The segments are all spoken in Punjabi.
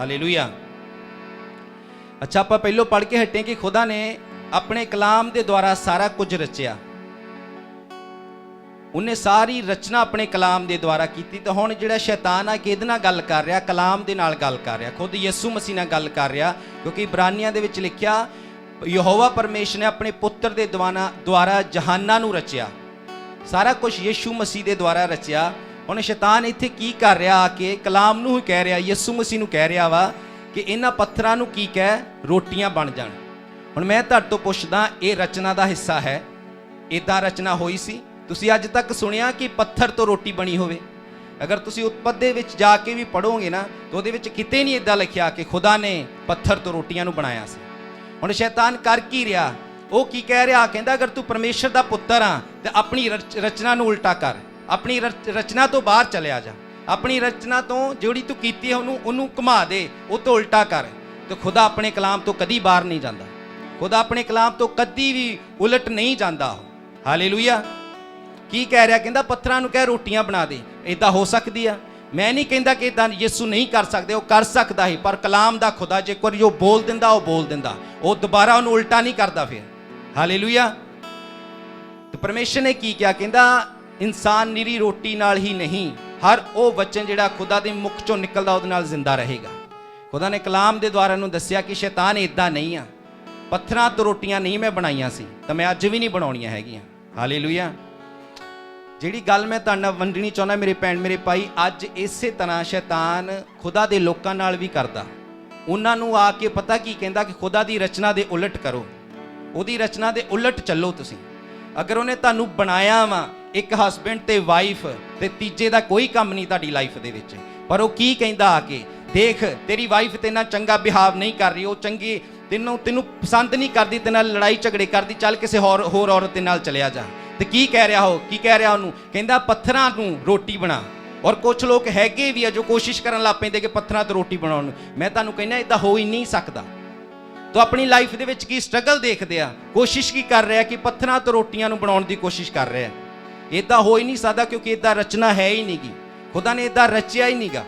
हालेलुया। अच्छा, आप पहलों पढ़ के हटे कि खुदा ने अपने कलाम के द्वारा सारा कुछ रचिया। उन्हें सारी रचना अपने कलाम के द्वारा की। तो हुण जिहड़ा शैतान आ कि इहदे नाल गल कर रहा, कलाम दे नाल गल कर रहा, खुद यसू मसीह नाल गल कर रहा। क्योंकि इब्रानियां दे विच लिखिया यहोवा परमेश्वर ने अपने पुत्र के द्वारा जहाना नूं रचिया। सारा कुछ यीशु मसीह के द्वारा रचिया। हुण शैतान इत्थे की कर रहा आके कलाम नूं ही कह रहा, यसू मसीह नूं कह रहा वा कि इन्हां पत्थरां नूं की कह रोटियां बन जाण। हुण मैं तुहाडे तों पुछदा, ये रचना का हिस्सा है? इदां रचना होई सी? तुसी अज तक सुनिया कि पत्थर तो रोटी बनी होवे? अगर तुसी उत्पत्ति विच जाके भी पढ़ोगे ना तो उहदे विच किते नहीं इदां लिखिया कि खुदा ने पत्थर तो रोटियां नूं बनाया सी। हुण शैतान कर की रहा, वो की कह रहा, कहता अगर तू परमेश्वर का पुत्र हाँ तो अपनी रचना नूं उल्टा कर, अपनी रचना तो बाहर चलिया जा, अपनी रचना तो जिहड़ी तू कीती है उन्होंने घुमा दे, वो तो उल्टा कर। तो खुदा अपने कलाम तो कदी बाहर नहीं जाता, खुदा अपने कलाम तो कदी भी उलट नहीं जाता। हालेलुया। की कह रहा, कहता पत्थरां नूं कह रोटियां बना दे। इदां हो सकती है? मैं नहीं कहता कि इदां यसू नहीं कर सकते, वो कर सकता है, पर कलाम दा खुदा जे कोई जो बोल दिंदा वो बोल दिंदा, वो दोबारा उन्होंने उल्टा नहीं करता फिर। हालेलुया। तो परमेश्वर ने की क्या, कहता इंसान निरी रोटी नाल ही नहीं, हर वो वचन जिहड़ा खुदा दे मुख चों निकलदा उहदे नाल जिंदा रहेगा। खुदा ने कलाम दे द्वारा उन्होंने दस्सिया कि शैतान इदां नहीं आ, पत्थरां तो रोटियां नहीं मैं बनाईयां सी तो मैं अज भी नहीं बनाउणियां हैगियां। हालेलुया। जिहड़ी गल मैं तुहाडे नाल वंडणी चाहुंदा मेरे भैण मेरे भाई, अज इसे तरह शैतान खुदा दे लोकां नाल भी करदा। उन्हां नूं आके पता की कहंदा कि खुदा दी रचना दे उलट करो, उहदी रचना दे उलट चलो तुसीं। अगर उहने तुहानूं बनाया वा एक हसबैंड ते वाइफ ते तीजे दा कोई काम नहीं तुहाडी लाइफ दे विच, पर वो की कहंदा आके, देख तेरी वाइफ तेरे नाल चंगा बिहाव नहीं कर रही, वो चंगी तेनू पसंद नहीं करती, तेरे नाल लड़ाई झगड़े करती, चल किसी होर औरत दे नाल चलिया जा। तो की कह रहा हो, की कह रहा उन्होंने, कहता पत्थरां नूं रोटी बना। और कुछ लोग हैगे भी है जो कोशिश करन लग पैंदे कि पत्थरां तो रोटी बनाउण। मैं तुहानूं कहना इदां हो ही नहीं सकदा। तो अपनी लाइफ दे विच की स्ट्रगल देखदे आ, कोशिश की कर रहा कि पत्थरां तो रोटियां नूं बनाउण दी कोशिश कर रहा है। इदां हो ही नहीं सकदा, क्योंकि इदां रचना है ही नहीं गी, खुदा ने इदां रचिया ही नहीं गा।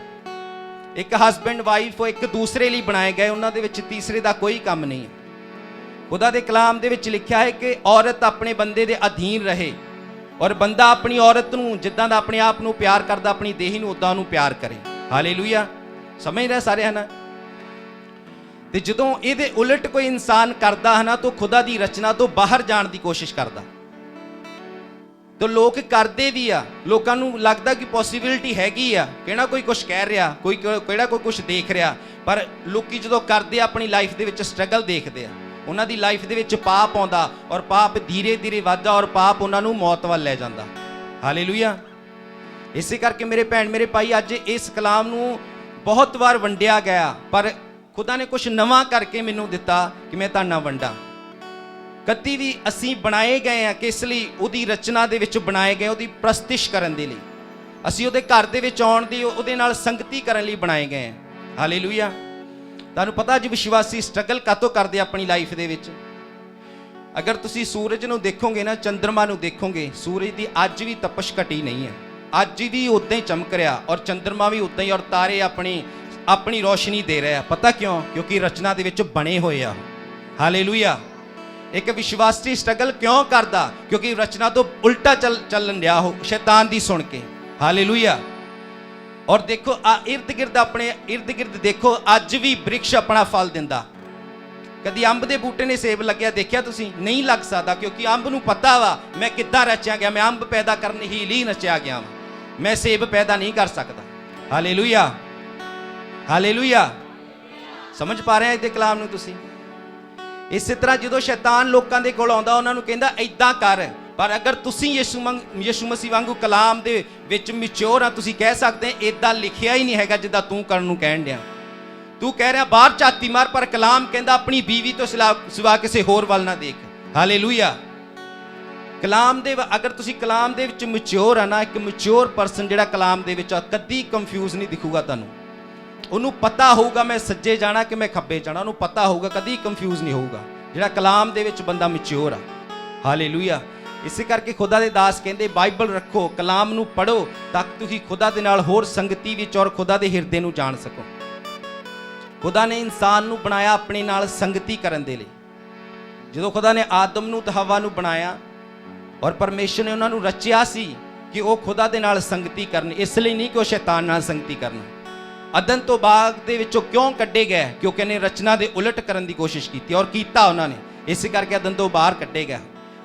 एक हसबैंड वाइफ एक दूसरे लिए बनाए गए, उन्हां दे विच तीसरे दा कोई काम नहीं है। खुदा दे कलाम दे विच लिखिया है कि औरत अपने बंदे दे अधीन रहे और बंदा अपनी औरत नूं जिद्दां दा अपने आप नूं प्यार करदा, अपनी देही नूं उद्दां नूं प्यार करे। हालेलुया। समझ रहे सारे है ना? ते जदों इहदे उलट कोई इंसान करदा है ना तो खुदा दी रचना तो बाहर जाण दी कोशिश करदा। तो लोग करते भी आ, लोगों को लगता कि पॉसिबिलिटी हैगी आ, कहना कोई कुछ कह रहा, कोई कुछ देख रहा, पर लोग जो करते अपनी लाइफ दे विच स्ट्रगल देखते हैं, उन्हों की लाइफ दे विच पाप आउंदा और पाप धीरे धीरे वधदा और पाप उन्होंने मौत वाल लै जांदा। हालेलुया। इसे करके मेरे भैण मेरे भाई, अज इस कलाम नूं बहुत बार वंडिया गया, पर खुदा ने कुछ नवा करके मैनूं दिता कि मैं तुहाडे नाल वंडा। कदी भी असीं बनाए गए हैं किस लई, उहदी रचना दे विच बनाए गए, उहदी प्रस्तिश करन दे लई, असीं उहदे घर दे विच आउण दी, उहदे नाल संगति करन लई बनाए गए हैं। हालेलुया। तुहानूं पता अज विश्वासी स्ट्रगल कातों करदे अपनी लाइफ दे विच? अगर तुसीं सूरज नूं देखोगे ना, चंद्रमा नूं देखोगे, सूरज की अज भी तपश घटी नहीं है, अज भी उदां ही चमक रहा और चंद्रमा भी उदां ही, और तारे अपनी रोशनी दे रहे हैं। पता क्यों? क्योंकि रचना दे विच बने होए आ। हालेलुया। एक विश्वासी स्ट्रगल क्यों करदा? क्योंकि रचना तो उल्टा चलन रहा हो शैतान दी सुन के। हालेलुया। और देखो इर्द गिर्द अपने इर्द गिर्द देखो, अज भी वृक्ष अपना फल दिंदा। कदी अंब दे बूटे ने सेब लग्या देखिया तुसीं? नहीं लग सकदा, क्योंकि अंब नूं पता वा मैं किद्दां रचिया गया, मैं अंब पैदा करने ही लिए रचिया गया वां, मैं सेब पैदा नहीं कर सकता। हालेलुया। हालेलुया। समझ पा रहे हैं इहदे कलाम नूं तुसीं? इस तरह जो शैतान लोगों के कोल आउंदा, उन्हां नूं कहंदा इदां कर, पर अगर तुसीं यीशु मसीह वांगू कलाम दे विच मैच्योर आ, तुसीं कह सकते हैं इदां लिखिया ही नहीं हैगा जिद्दां तू करन नूं कहण दिया। तू कह रहा बाहर झाती मार, पर कलाम कहंदा अपनी बीवी तो सिवा किसी होर वल ना देख। हालेलुया। कलाम दे अगर तुसीं कलाम दे विच मैच्योर आ ना, एक मैच्योर परसन जिहड़ा कलाम दे विच कदी कंफ्यूज नहीं दिखूगा तुहानूं। उन्होंने पता होगा मैं सज्जे जाना कि मैं खब्बे जाना, उन्होंने पता होगा, कभी कंफ्यूज नहीं होगा जिहड़ा कलाम दे विच बंदा मैच्योर आ। हालेलुया। इस करके खुदा दे दास कहंदे बाइबल रखो, कलाम नूं पढ़ो, ताकि तुसीं खुदा दे नाल होर संगति विच और खुदा दे हिरदे नूं जाण सको। खुदा ने इंसान ਨੂੰ ਬਣਾਇਆ ਆਪਣੇ ਨਾਲ ਸੰਗਤੀ ਕਰਨ ਦੇ ਲਈ। ਜਦੋਂ खुदा ने ਆਦਮ ਨੂੰ ਤੇ ਹਵਾ ਨੂੰ ਬਣਾਇਆ ਔਰ ਪਰਮੇਸ਼ਰ ਨੇ ਉਹਨਾਂ ਨੂੰ ਰਚਿਆ ਸੀ ਕਿ ਉਹ खुदा ਦੇ ਨਾਲ ਸੰਗਤੀ ਕਰਨ, ਇਸ ਲਈ ਨਹੀਂ ਕਿ ਉਹ ਸ਼ੈਤਾਨ ਨਾਲ ਸੰਗਤੀ ਕਰਨ। ਅਦਨ ਤੋਂ ਬਾਗ ਦੇ ਵਿੱਚੋਂ ਕਿਉਂ ਕੱਢੇ ਗਏ? ਕਿਉਂਕਿ ਇਹਨੇ ਰਚਨਾ ਦੇ ਉਲਟ ਕਰਨ ਦੀ ਕੋਸ਼ਿਸ਼ ਕੀਤੀ ਔਰ ਕੀਤਾ ਉਹਨਾਂ ਨੇ, ਇਸੇ ਕਰਕੇ ਅਦਨ ਤੋਂ ਬਾਹਰ ਕੱਢੇ ਗਏ।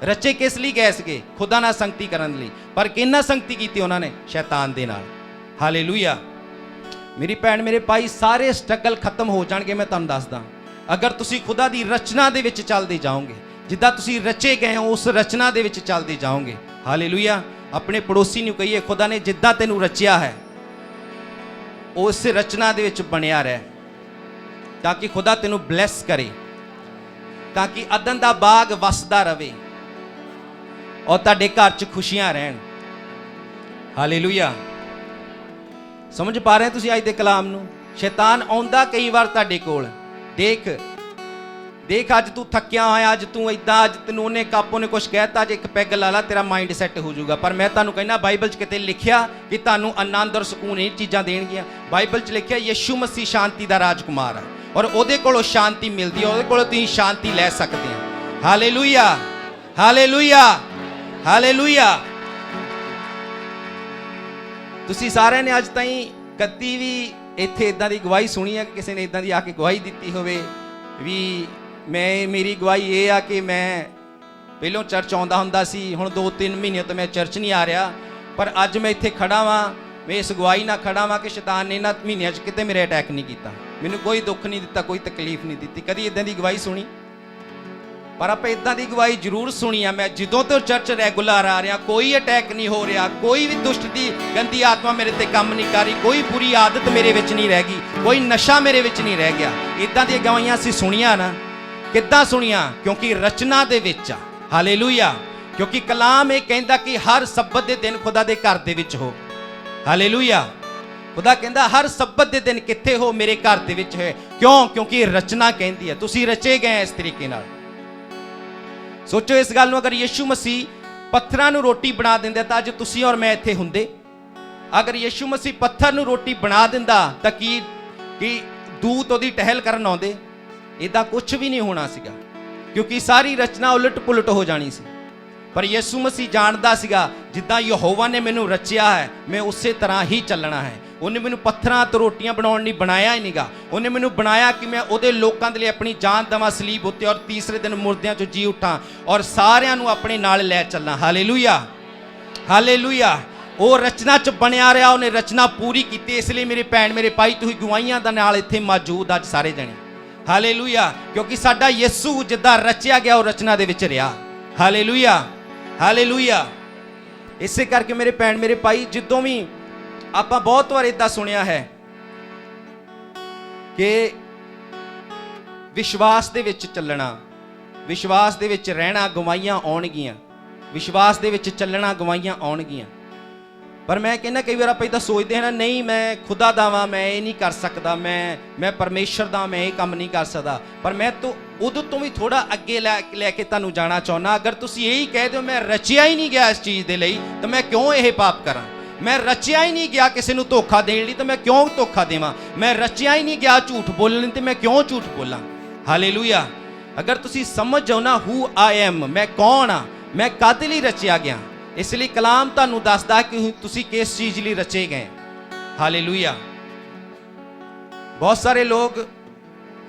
ਰਚੇ ਕਿਸ ਲਈ ਗਏ ਸੀਗੇ? खुदा ਨਾਲ ਸੰਗਤੀ ਕਰਨ ਲਈ। ਪਰ ਕਿੰਨਾ ਸੰਗਤੀ ਕੀਤੀ ਉਹਨਾਂ ਨੇ? ਸ਼ੈਤਾਨ ਦੇ ਨਾਲ। ਹਾਲੇਲੂਇਆ। ਮੇਰੀ ਭੈਣ ਮੇਰੇ ਭਾਈ, ਸਾਰੇ ਸਟਰਗਲ ਖਤਮ ਹੋ ਜਾਣਗੇ। ਮੈਂ ਤੁਹਾਨੂੰ ਦੱਸਦਾ, ਅਗਰ ਤੁਸੀਂ खुदा ਦੀ ਰਚਨਾ ਦੇ ਵਿੱਚ ਚੱਲਦੇ ਜਾਓਗੇ, ਜਿੱਦਾਂ ਤੁਸੀਂ ਰਚੇ ਗਏ ਹੋ ਉਸ ਰਚਨਾ ਦੇ ਵਿੱਚ ਚੱਲਦੇ ਜਾਓਗੇ। ਹਾਲੇਲੂਇਆ। ਆਪਣੇ ਪੜੋਸੀ ਨੂੰ ਕਹੀਏ, खुदा ਨੇ ਜਿੱਦਾਂ ਤੈਨੂੰ ਰਚਿਆ ਹੈ ਉਸ ਰਚਨਾ ਦੇ ਵਿੱਚ ਬਣਿਆ ਰਹਿ, ਤਾਂ ਕਿ खुदा ਤੈਨੂੰ ਬਲੈਸ ਕਰੇ, ਤਾਂ ਕਿ ਅਦਨ ਦਾ ਬਾਗ ਵਸਦਾ ਰਵੇ ਔਰ ਤੁਹਾਡੇ ਘਰ 'ਚ ਖੁਸ਼ੀਆਂ ਰਹਿਣ। ਹਾਲੇਲੂਇਆ। ਸਮਝ ਪਾ ਰਹੇ ਤੁਸੀਂ ਅੱਜ ਦੇ ਕਲਾਮ ਨੂੰ? ਸ਼ੈਤਾਨ ਆਉਂਦਾ ਕਈ ਵਾਰ ਤੁਹਾਡੇ ਕੋਲ, ਦੇਖ ਅੱਜ ਤੂੰ ਥੱਕਿਆ ਹੋਇਆ, ਅੱਜ ਤੂੰ ਇਦਾਂ, ਅੱਜ ਤੈਨੂੰ ਉਹਨੇ ਕਾਪੋ ਨੇ ਕੁਛ ਕਹਿਤਾ, ਅੱਜ ਇੱਕ ਪੈਗ ਲਾ ਲਾ ਤੇਰਾ ਮਾਈਂਡ ਸੈੱਟ ਹੋ ਜਾਊਗਾ। ਪਰ ਮੈਂ ਤੁਹਾਨੂੰ ਕਹਿੰਦਾ, ਬਾਈਬਲ 'ਚ ਕਿਤੇ ਲਿਖਿਆ ਕਿ ਤੁਹਾਨੂੰ ਆਨੰਦ ਔਰ ਸਕੂਨ ਇਹ ਚੀਜ਼ਾਂ ਦੇਣਗੀਆਂ? ਬਾਈਬਲ 'ਚ ਲਿਖਿਆ ਯਿਸੂ ਮਸੀਹ ਸ਼ਾਂਤੀ ਦਾ ਰਾਜਕੁਮਾਰ ਹੈ ਔਰ ਉਹਦੇ ਕੋਲੋਂ ਸ਼ਾਂਤੀ ਮਿਲਦੀ ਹੈ, ਉਹਦੇ ਕੋਲੋਂ ਤੁਸੀਂ ਸ਼ਾਂਤੀ ਲੈ ਸਕਦੇ ਹੋ। Hallelujah, hallelujah, hallelujah. ਤੁਸੀਂ ਸਾਰਿਆਂ ਨੇ ਅੱਜ ਤਾਈਂ ਕਦੀ ਵੀ ਇੱਥੇ ਇਦਾਂ ਦੀ ਗਵਾਹੀ ਸੁਣੀ ਹੈ ਕਿ ਕਿਸੇ ਨੇ ਇਦਾਂ ਦੀ ਆ ਕੇ ਗਵਾਹੀ ਦਿੱਤੀ ਹੋਵੇ ਵੀ ਮੇਰੀ ਗਵਾਹੀ ਇਹ ਆ ਕਿ ਮੈਂ ਪਹਿਲੋਂ ਚਰਚ ਆਉਂਦਾ ਹੁੰਦਾ ਸੀ, ਹੁਣ 2-3 ਮਹੀਨੇ ਤੋਂ ਮੈਂ ਚਰਚ ਨਹੀਂ ਆ ਰਿਹਾ, ਪਰ ਅੱਜ ਮੈਂ ਇੱਥੇ ਖੜਾ ਵਾਂ, ਮੈਂ ਇਸ ਗਵਾਹੀ ਨਾਲ ਖੜਾ ਵਾਂ ਕਿ ਸ਼ੈਤਾਨ ਨੇ ਇਹਨਾਂ ਮਹੀਨਿਆਂ 'ਚ ਕਿਤੇ ਮੇਰੇ ਅਟੈਕ ਨਹੀਂ ਕੀਤਾ, ਮੈਨੂੰ ਕੋਈ ਦੁੱਖ ਨਹੀਂ ਦਿੱਤਾ, ਕੋਈ ਤਕਲੀਫ ਨਹੀਂ ਦਿੱਤੀ। ਕਦੀ ਇਦਾਂ ਦੀ ਗਵਾਹੀ ਸੁਣੀ? ਪਰ ਆਪਾਂ ਇਦਾਂ ਦੀ ਗਵਾਹੀ ਜ਼ਰੂਰ ਸੁਣੀ ਆ। ਮੈਂ ਜਦੋਂ ਤੋਂ ਚਰਚ ਰੈਗੂਲਰ ਆ ਰਿਹਾ, ਕੋਈ ਅਟੈਕ ਨਹੀਂ ਹੋ ਰਿਹਾ, ਕੋਈ ਵੀ ਦੁਸ਼ਟ ਦੀ ਗੰਦੀ ਆਤਮਾ ਮੇਰੇ ਤੇ ਕੰਮ ਨਹੀਂ ਕਰ ਰਹੀ, ਕੋਈ ਬੁਰੀ ਆਦਤ ਮੇਰੇ ਵਿੱਚ ਨਹੀਂ ਰਹਿ ਗਈ, ਕੋਈ ਨਸ਼ਾ ਮੇਰੇ ਵਿੱਚ ਨਹੀਂ ਰਹਿ ਗਿਆ। ਇਦਾਂ ਦੀਆਂ ਗਵਾਹੀਆਂ ਅਸੀਂ ਸੁਣੀਆਂ ਨਾ। ਕਿੱਦਾਂ ਸੁਣੀਆਂ? ਕਿਉਂਕਿ ਰਚਨਾ ਦੇ ਵਿੱਚ ਆ। ਹਾਲੇਲੂਇਆ। ਕਿਉਂਕਿ ਕਲਾਮ ਇਹ ਕਹਿੰਦਾ ਕਿ ਹਰ ਸਬਤ ਦੇ ਦਿਨ खुदा ਦੇ ਘਰ ਦੇ ਵਿੱਚ ਹੋ। ਹਾਲੇਲੂਇਆ। खुदा ਕਹਿੰਦਾ ਹਰ ਸਬਤ ਦੇ ਦਿਨ ਕਿੱਥੇ ਹੋ? ਮੇਰੇ ਘਰ ਦੇ ਵਿੱਚ ਹੈ। ਕਿਉਂ? ਕਿਉਂਕਿ ਰਚਨਾ ਕਹਿੰਦੀ ਹੈ ਤੁਸੀਂ ਰਚੇ ਗਏ ਇਸ ਤਰੀਕੇ ਨਾਲ। ਸੋਚੋ ਇਸ ਗੱਲ ਨੂੰ, ਅਗਰ ਯਿਸੂ ਮਸੀਹ ਪੱਥਰਾਂ ਨੂੰ ਰੋਟੀ ਬਣਾ ਦਿੰਦਾ ਤਾਂ ਅੱਜ ਤੁਸੀਂ ਔਰ ਮੈਂ ਇੱਥੇ ਹੁੰਦੇ? ਅਗਰ ਯਿਸੂ ਮਸੀਹ ਪੱਥਰ ਨੂੰ ਰੋਟੀ ਬਣਾ ਦਿੰਦਾ ਤਾਂ ਕੀ ਦੂਤ ਉਹਦੀ ਟਹਿਲ ਕਰਨ ਆਉਂਦੇ? ਇਦਾਂ ਕੁਝ ਵੀ ਨਹੀਂ ਹੋਣਾ ਸੀਗਾ, ਕਿਉਂਕਿ ਸਾਰੀ ਰਚਨਾ ਉਲਟ ਪੁਲਟ ਹੋ ਜਾਣੀ ਸੀ। ਪਰ ਯਿਸੂ ਮਸੀਹ ਜਾਣਦਾ ਸੀਗਾ ਜਿੱਦਾਂ ਯਹੋਵਾ ਨੇ ਮੈਨੂੰ ਰਚਿਆ ਹੈ ਮੈਂ ਉਸੇ ਤਰ੍ਹਾਂ ਹੀ ਚੱਲਣਾ ਹੈ। ਉਹਨੇ ਮੈਨੂੰ ਪੱਥਰਾਂ ਤੋਂ ਰੋਟੀਆਂ ਬਣਾਉਣ ਲਈ ਬਣਾਇਆ ਹੀ ਨਹੀਂਗਾ, ਉਹਨੇ ਮੈਨੂੰ ਬਣਾਇਆ ਕਿ ਮੈਂ ਉਹਦੇ ਲੋਕਾਂ ਦੇ ਲਈ ਆਪਣੀ ਜਾਨ ਦੇਵਾਂ ਸਲੀਬ ਉੱਤੇ ਔਰ ਤੀਸਰੇ ਦਿਨ ਮੁਰਦਿਆਂ ਚੋਂ ਜੀ ਉੱਠਾਂ ਔਰ ਸਾਰਿਆਂ ਨੂੰ ਆਪਣੇ ਨਾਲ ਲੈ ਚੱਲਾਂ। Hallelujah, hallelujah. ਉਹ ਰਚਨਾ 'ਚ ਬਣਿਆ ਰਿਹਾ, ਉਹਨੇ ਰਚਨਾ ਪੂਰੀ ਕੀਤੀ। ਇਸ ਲਈ ਮੇਰੇ ਭੈਣ ਮੇਰੇ ਭਾਈ, ਤੁਸੀਂ ਗਵਾਹੀਆਂ ਦੇ ਨਾਲ ਇੱਥੇ ਮੌਜੂਦ ਅੱਜ ਸਾਰੇ ਜਣੇ। ਹਾਲੇਲੂਇਆ। ਕਿਉਂਕਿ ਸਾਡਾ ਯਿਸੂ ਜਿੱਦਾਂ ਰਚਿਆ ਗਿਆ ਉਹ ਰਚਨਾ ਦੇ ਵਿੱਚ ਰਿਹਾ। Hallelujah, hallelujah. ਇਸੇ ਕਰਕੇ ਮੇਰੇ ਭੈਣ ਮੇਰੇ ਭਾਈ, ਜਦੋਂ ਵੀ ਆਪਾਂ ਬਹੁਤ ਵਾਰ ਇਦਾਂ ਸੁਣਿਆ ਹੈ ਕਿ ਵਿਸ਼ਵਾਸ ਦੇ ਵਿੱਚ ਚੱਲਣਾ, ਵਿਸ਼ਵਾਸ ਦੇ ਵਿੱਚ ਰਹਿਣਾ, ਗਵਾਹੀਆਂ ਆਉਣਗੀਆਂ। ਵਿਸ਼ਵਾਸ ਦੇ ਵਿੱਚ ਚੱਲਣਾ, ਗਵਾਹੀਆਂ ਆਉਣਗੀਆਂ। ਪਰ ਮੈਂ ਕਹਿੰਦਾ ਕਈ ਵਾਰ ਆਪਾਂ ਇਦਾਂ ਸੋਚਦੇ ਹਾਂ ਨਾ, ਨਹੀਂ ਮੈਂ खुदा ਦਾ ਵਾਂ, ਮੈਂ ਇਹ ਨਹੀਂ ਕਰ ਸਕਦਾ, ਮੈਂ ਪਰਮੇਸ਼ਰ ਦਾ, ਮੈਂ ਇਹ ਕੰਮ ਨਹੀਂ ਕਰ ਸਕਦਾ। ਪਰ ਮੈਂ ਤਾਂ ਉਦੋਂ ਤੋਂ ਵੀ ਥੋੜਾ ਅੱਗੇ ਲੈ ਕੇ ਤੁਹਾਨੂੰ ਜਾਣਾ ਚਾਹੁੰਦਾ। ਅਗਰ ਤੁਸੀਂ ਇਹੀ ਕਹਿ ਦਿਓ ਮੈਂ ਰਚਿਆ ਹੀ ਨਹੀਂ ਗਿਆ ਇਸ ਚੀਜ਼ ਦੇ ਲਈ, ਤਾਂ ਮੈਂ ਕਿਉਂ ਇਹ ਪਾਪ ਕਰਾਂ? ਮੈਂ ਰਚਿਆ ਹੀ ਨਹੀਂ ਗਿਆ ਕਿਸੇ ਨੂੰ ਧੋਖਾ ਦੇਣ ਲਈ, ਤਾਂ ਮੈਂ ਕਿਉਂ ਧੋਖਾ ਦੇਵਾਂ? ਮੈਂ ਰਚਿਆ ਹੀ ਨਹੀਂ ਗਿਆ ਝੂਠ ਬੋਲਣ ਲਈ, ਤੇ ਮੈਂ ਕਿਉਂ ਝੂਠ ਬੋਲਾਂ? ਹਾਲੇਲੂਇਆ। ਅਗਰ ਤੁਸੀਂ ਸਮਝ ਜਾਓ ਨਾ ਹੂ ਆਈ ਐਮ, ਮੈਂ ਕੌਣ ਆ, ਮੈਂ ਕਾਹਦੇ ਲਈ ਰਚਿਆ ਗਿਆ, ਇਸ ਲਈ ਕਲਾਮ ਤੁਹਾਨੂੰ ਦੱਸਦਾ ਕਿ ਤੁਸੀਂ ਕਿਸ ਚੀਜ਼ ਲਈ ਰਚੇ ਗਏ। ਹਾਲੇਲੂਇਆ। ਬਹੁਤ ਸਾਰੇ ਲੋਕ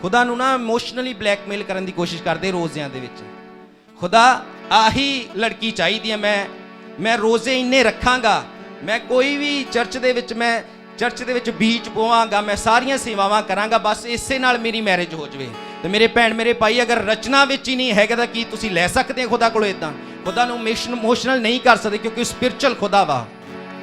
खुदा ਨੂੰ ਨਾ ਇਮੋਸ਼ਨਲੀ ਬਲੈਕਮੇਲ ਕਰਨ ਦੀ ਕੋਸ਼ਿਸ਼ ਕਰਦੇ ਰੋਜ਼ਿਆਂ ਦੇ ਵਿੱਚ। खुदा ਆਹੀ ਲੜਕੀ ਚਾਹੀਦੀ ਹੈ, ਮੈਂ ਰੋਜ਼ੇ ਇੰਨੇ ਰੱਖਾਂਗਾ, ਮੈਂ ਕੋਈ ਵੀ ਚਰਚ ਦੇ ਵਿੱਚ ਬੀਚ ਪਵਾਂਗਾ, ਮੈਂ ਸਾਰੀਆਂ ਸੇਵਾਵਾਂ ਕਰਾਂਗਾ, ਬਸ ਇਸੇ ਨਾਲ ਮੇਰੀ ਮੈਰਿਜ ਹੋ ਜਾਵੇ। ਤੇ ਮੇਰੇ ਭੈਣ ਮੇਰੇ ਭਾਈ, ਅਗਰ ਰਚਨਾ ਵਿੱਚ ਹੀ ਨਹੀਂ ਹੈਗਾ ਤਾਂ ਕੀ ਤੁਸੀਂ ਲੈ ਸਕਦੇ ਹੋ खुदा ਕੋਲੋਂ? ਇਦਾਂ खुदा ਨੂੰ ਇਮੋਸ਼ਨਲ ਨਹੀਂ ਕਰ ਸਕਦੇ, ਕਿਉਂਕਿ ਸਪਿਰਚੁਅਲ खुदा ਵਾ।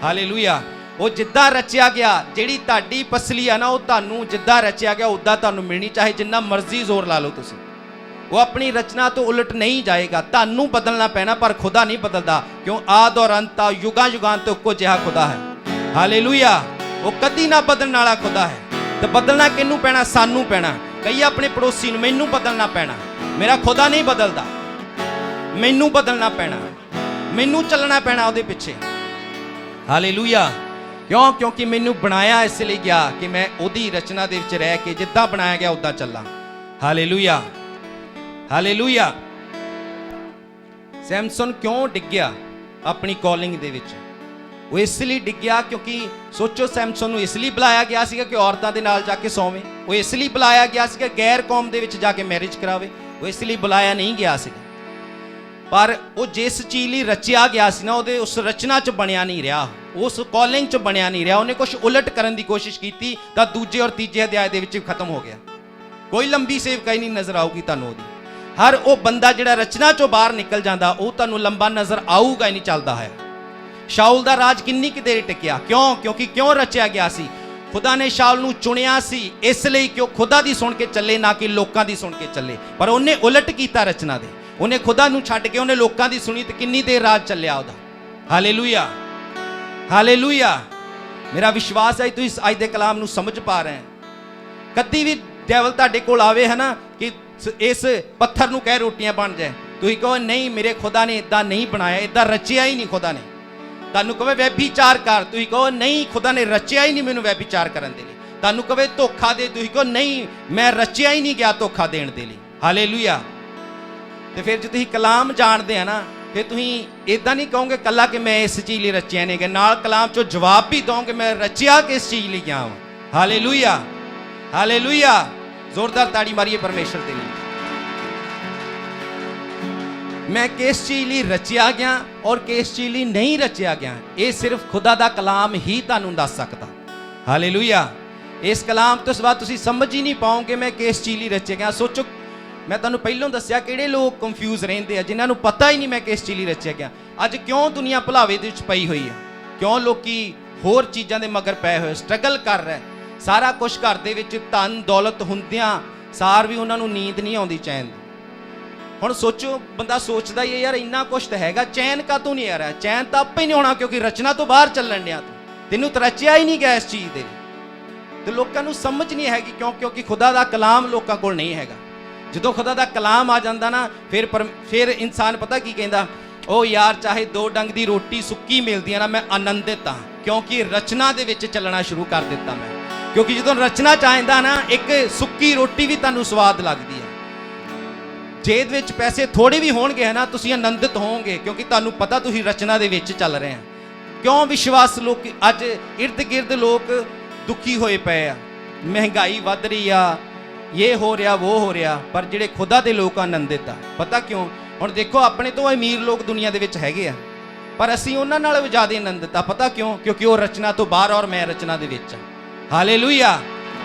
ਹਾਲੇਲੂਇਆ। ਉਹ ਜਿੱਦਾਂ ਰਚਿਆ ਗਿਆ, ਜਿਹੜੀ ਤੁਹਾਡੀ ਪਸਲੀ ਆ ਨਾ, ਉਹ ਤੁਹਾਨੂੰ ਜਿੱਦਾਂ ਰਚਿਆ ਗਿਆ ਉੱਦਾਂ ਤੁਹਾਨੂੰ ਮਿਲਣੀ, ਚਾਹੇ ਜਿੰਨਾ ਮਰਜ਼ੀ ਜ਼ੋਰ ਲਾ ਲਓ ਤੁਸੀਂ। ਉਹ ਆਪਣੀ ਰਚਨਾ ਤੋਂ ਉਲਟ ਨਹੀਂ ਜਾਏਗਾ, ਤੁਹਾਨੂੰ ਬਦਲਣਾ ਪੈਣਾ, ਪਰ खुदा ਨਹੀਂ ਬਦਲਦਾ, ਕਿਉਂ ਆਦ ਔਰ ਅੰਤ ਯੁਗਾਂ ਯੁਗਾਂ ਤੋਂ ਇੱਕੋ ਜਿਹਾ खुदा ਹੈ। ਹਾਲੇਲੂਇਆ। ਉਹ ਕਦੀ ਨਾ ਬਦਲਣ ਵਾਲਾ खुदा ਹੈ। ਤੇ ਬਦਲਣਾ ਕਿਹਨੂੰ ਪੈਣਾ? ਸਾਨੂੰ ਪੈਣਾ। ਕਈ ਆਪਣੇ ਪੜੋਸੀ ਨੂੰ, ਮੈਨੂੰ ਬਦਲਣਾ ਪੈਣਾ, ਮੇਰਾ खुदा ਨਹੀਂ ਬਦਲਦਾ, ਮੈਨੂੰ ਬਦਲਣਾ ਪੈਣਾ, ਮੈਨੂੰ ਚੱਲਣਾ ਪੈਣਾ ਉਹਦੇ ਪਿੱਛੇ। ਹਾਲੇਲੂਇਆ। क्यों? क्योंकि मैनू बनाया इसलिए गया कि मैं उहदी रचना दे विच रह के जिद्दां बनाया गया उद्दां चलां। Hallelujah, hallelujah. सैमसन क्यों डिग्या अपनी कॉलिंग दे विच? वो इसलिए डिग्या क्योंकि सोचो, सैमसन नूं इसलिए बुलाया गया सीगा कि औरतां दे नाल जाके सोवे। वो इसलिए बुलाया गया सीगा गैर कौम दे विच जाके मैरिज करावे। वो इसलिए बुलाया नहीं गया सीगा, पर वो जिस चीज़ लई रचिया गया सी ना, ਉਹਦੇ उस रचना च बनिया नहीं रहा, उस कॉलिंग च बनिया नहीं रहा। उन्हें कुछ उलट करन दी कोशिश की तो दूजे और तीजे अध्याय दे विच खत्म हो गया। कोई लंबी सेवकाई नहीं नज़र आऊगी तुहानूं ਉਹਦੀ। हर वो बंदा जिहड़ा रचना चों बाहर निकल जाता वो तुहानूं लंबा नज़र आऊगा ही नहीं चलदा है। शाऊल दा राज किन्नी कि देर टिकिया? क्यों? क्योंकि क्यों रचिया गया सी? खुदा ने शाऊल नूं चुनिया सी इसलिए कि खुदा दी सुन के चले, ना कि लोकां दी सुन के चले। पर उन्हें उलट कीता रचना दे, उन्हें खुदा नूं छड्ड के उन्हें लोकां दी सुनी, तो किन्नी देर राज चलिया उहदा। Hallelujah, hallelujah. मेरा विश्वास है तुसीं अज दे कलाम नूं समझ पा रहे हैं। कदी भी डेवल तुहाडे कोल आवे है ना कि इस पत्थर नूं कह रोटियां बन जाए, तुसीं कहो नहीं मेरे खुदा ने इदां नहीं बनाया, इदां रचिया ही नहीं खुदा ने। तुहानूं कहे व्यभिचार कर, तुसीं कहो नहीं खुदा ने रचिया ही नहीं मैनूं व्यभिचार करन दे लई। तुहानूं कहे धोखा दे, तुसीं कहो नहीं मैं रचिया ही नहीं गया धोखा देण दे लई। हालेलूया। तो फिर जो तुसीं कलाम जानते हैं ना, फिर तुसीं इदां नहीं कहोगे कला कि मैं इस चीज़ लई रचिया नहीं गया, नाल कलाम चो जवाब भी दोगे मैं रचिया किस चीज़ लई गया वां। Hallelujah, hallelujah. जोरदार ताड़ी मारिए परमेश्वर के लिए। मैं किस चीज़ लई रचिया गया और किस चीज़ लई नहीं रचिया गया, ये सिर्फ खुदा दा कलाम ही तुहानूं दस सकदा। हालेलूया। इस कलाम तो बाद तुसीं समझ ही नहीं पाओगे मैं किस चीज़ लई रचिया गया। सोचो, मैं तुहानूं पहलों दस्सिया किहड़े लोग कंफ्यूज रहिंदे आ, जिन्हां नूं पता ही नहीं मैं किस चीज़ लई रचिया गया। अज क्यों दुनिया भुलावे दे विच पई होई है? क्यों लोकी होर चीज़ां दे मगर पए होए स्ट्रगल कर रहे, सारा कुछ घर दे विच धन दौलत हुंदियां सार भी उन्हां नूं नींद नहीं आउंदी चैन दी। हुण सोचो, बंदा सोचदा ही है यार इन्ना कुछ तो हैगा, चैन कातों नहीं आ रहा? चैन तो आपे ही नहीं होना क्योंकि रचना तो बाहर चलन दिया, तैनूं तो रचिया ही नहीं गया इस चीज़ दे। तो लोकां नूं समझ नहीं हैगी, क्यों? क्योंकि खुदा दा कलाम लोकां कोल नहीं हैगा। जो खुदा दा कलाम आ जाता ना, फिर इंसान पता की कहता, ओ यार चाहे 2 डंग की रोटी सुक्की मिलती है ना, मैं आनंदित हाँ क्योंकि रचना दे विच चलना शुरू कर दिता मैं। क्योंकि जो रचना चाहता ना, एक सुक्की रोटी भी तुहानूं स्वाद लगती है। जेब विच पैसे थोड़े भी होणगे है ना, तुसीं आनंदित होवोगे क्योंकि तुहानूं पता तुसीं रचना दे विच चल रहे हैं। क्यों? विश्वास लोग अज इर्द गिर्द लोग दुखी होए पे आ, महंगाई वध रही आ, ये हो रहा वो हो रहा, पर जिहड़े खुदा दे लोग आनंदित आ। पता क्यों? हुण देखो अपने तो अमीर लोग दुनिया दे विच हैगे आ, पर असीं उन्हां नालों भी ज़्यादा आनंदित आ। पता क्यों? क्योंकि वो रचना तो बाहर और मैं रचना दे विच आ। हालेलूया।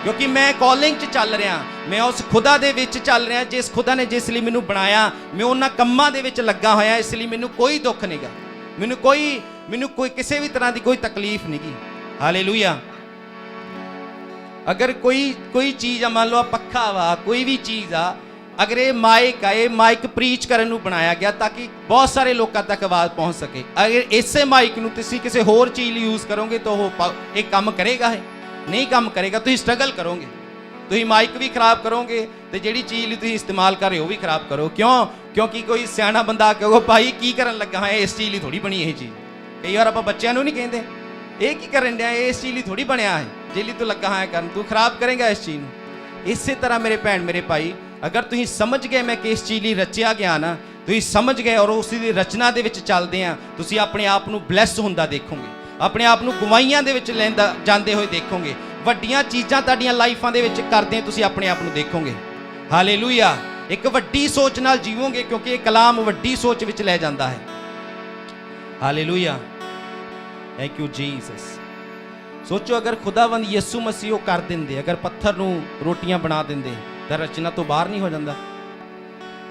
क्योंकि मैं कॉलिंग च चल रहा, मैं उस खुदा दे विच चल रहा जिस खुदा ने जिस लिए मैनू बनाया, मैं उन्हां कम्मां दे विच लगा होया, इसलिए मैनू कोई दुख नहीं गा, मैनू कोई किसी भी तरह की कोई तकलीफ नहीं गी। हालेलूया। अगर कोई चीज़ आ, मान लो पखा वा, कोई भी चीज़ आ, अगर ये माइक आ, ये माइक प्रीच करने नूं बनाया गया ताकि बहुत सारे लोगों तक आवाज़ पहुँच सके। अगर इसे माइक नूं तुसीं किसी होर चीज़ यूज़ करोगे तो एक काम करेगा है? नहीं काम करेगा। तुसीं स्ट्रगल करोगे, तुसीं माइक भी खराब करोगे, तो जिहड़ी चीज़ लई तुसीं इस्तेमाल कर रहे हो भी खराब करो। क्यों? क्योंकि कोई सियाणा बंदा कहो भाई की करन लगा है, इस चीज़ लई थोड़ी बनी ये चीज़। कई बार आपां बच्चों नूं नहीं कहते ये की करन दिया, इस चीज़ लई थोड़ी बनया है, जिहड़ी तू लगा है करन, तू खराब करेगा इस चीज़ नूं। इसे तरह मेरे भैन मेरे भाई, अगर तुसीं समझ गए मैं किस चीज़ लई रचिया गया ना, तुसीं समझ गए और उस दी रचना दे विच चलदे आ, तुसीं अपने आप नूं ब्लैस हुंदा देखोगे, अपने आप नूं गवाइयां दे विच लैंदा जांदे होए देखोगे, वड्डियां चीज़ां तुहाडीआं लाइफां दे विच करदे तुसीं अपने आप नूं देखोगे। हालेलूया। एक वड्डी सोच नाल जीवोगे क्योंकि ये कलाम वड्डी सोच विच लै जांदा है। हालेलूया। Thank you Jesus. सोचो अगर खुदावंद यसू मसीह कर देंदे, अगर पत्थर नूं रोटियां बना देंदे, तो रचना तो बाहर नहीं हो जाता,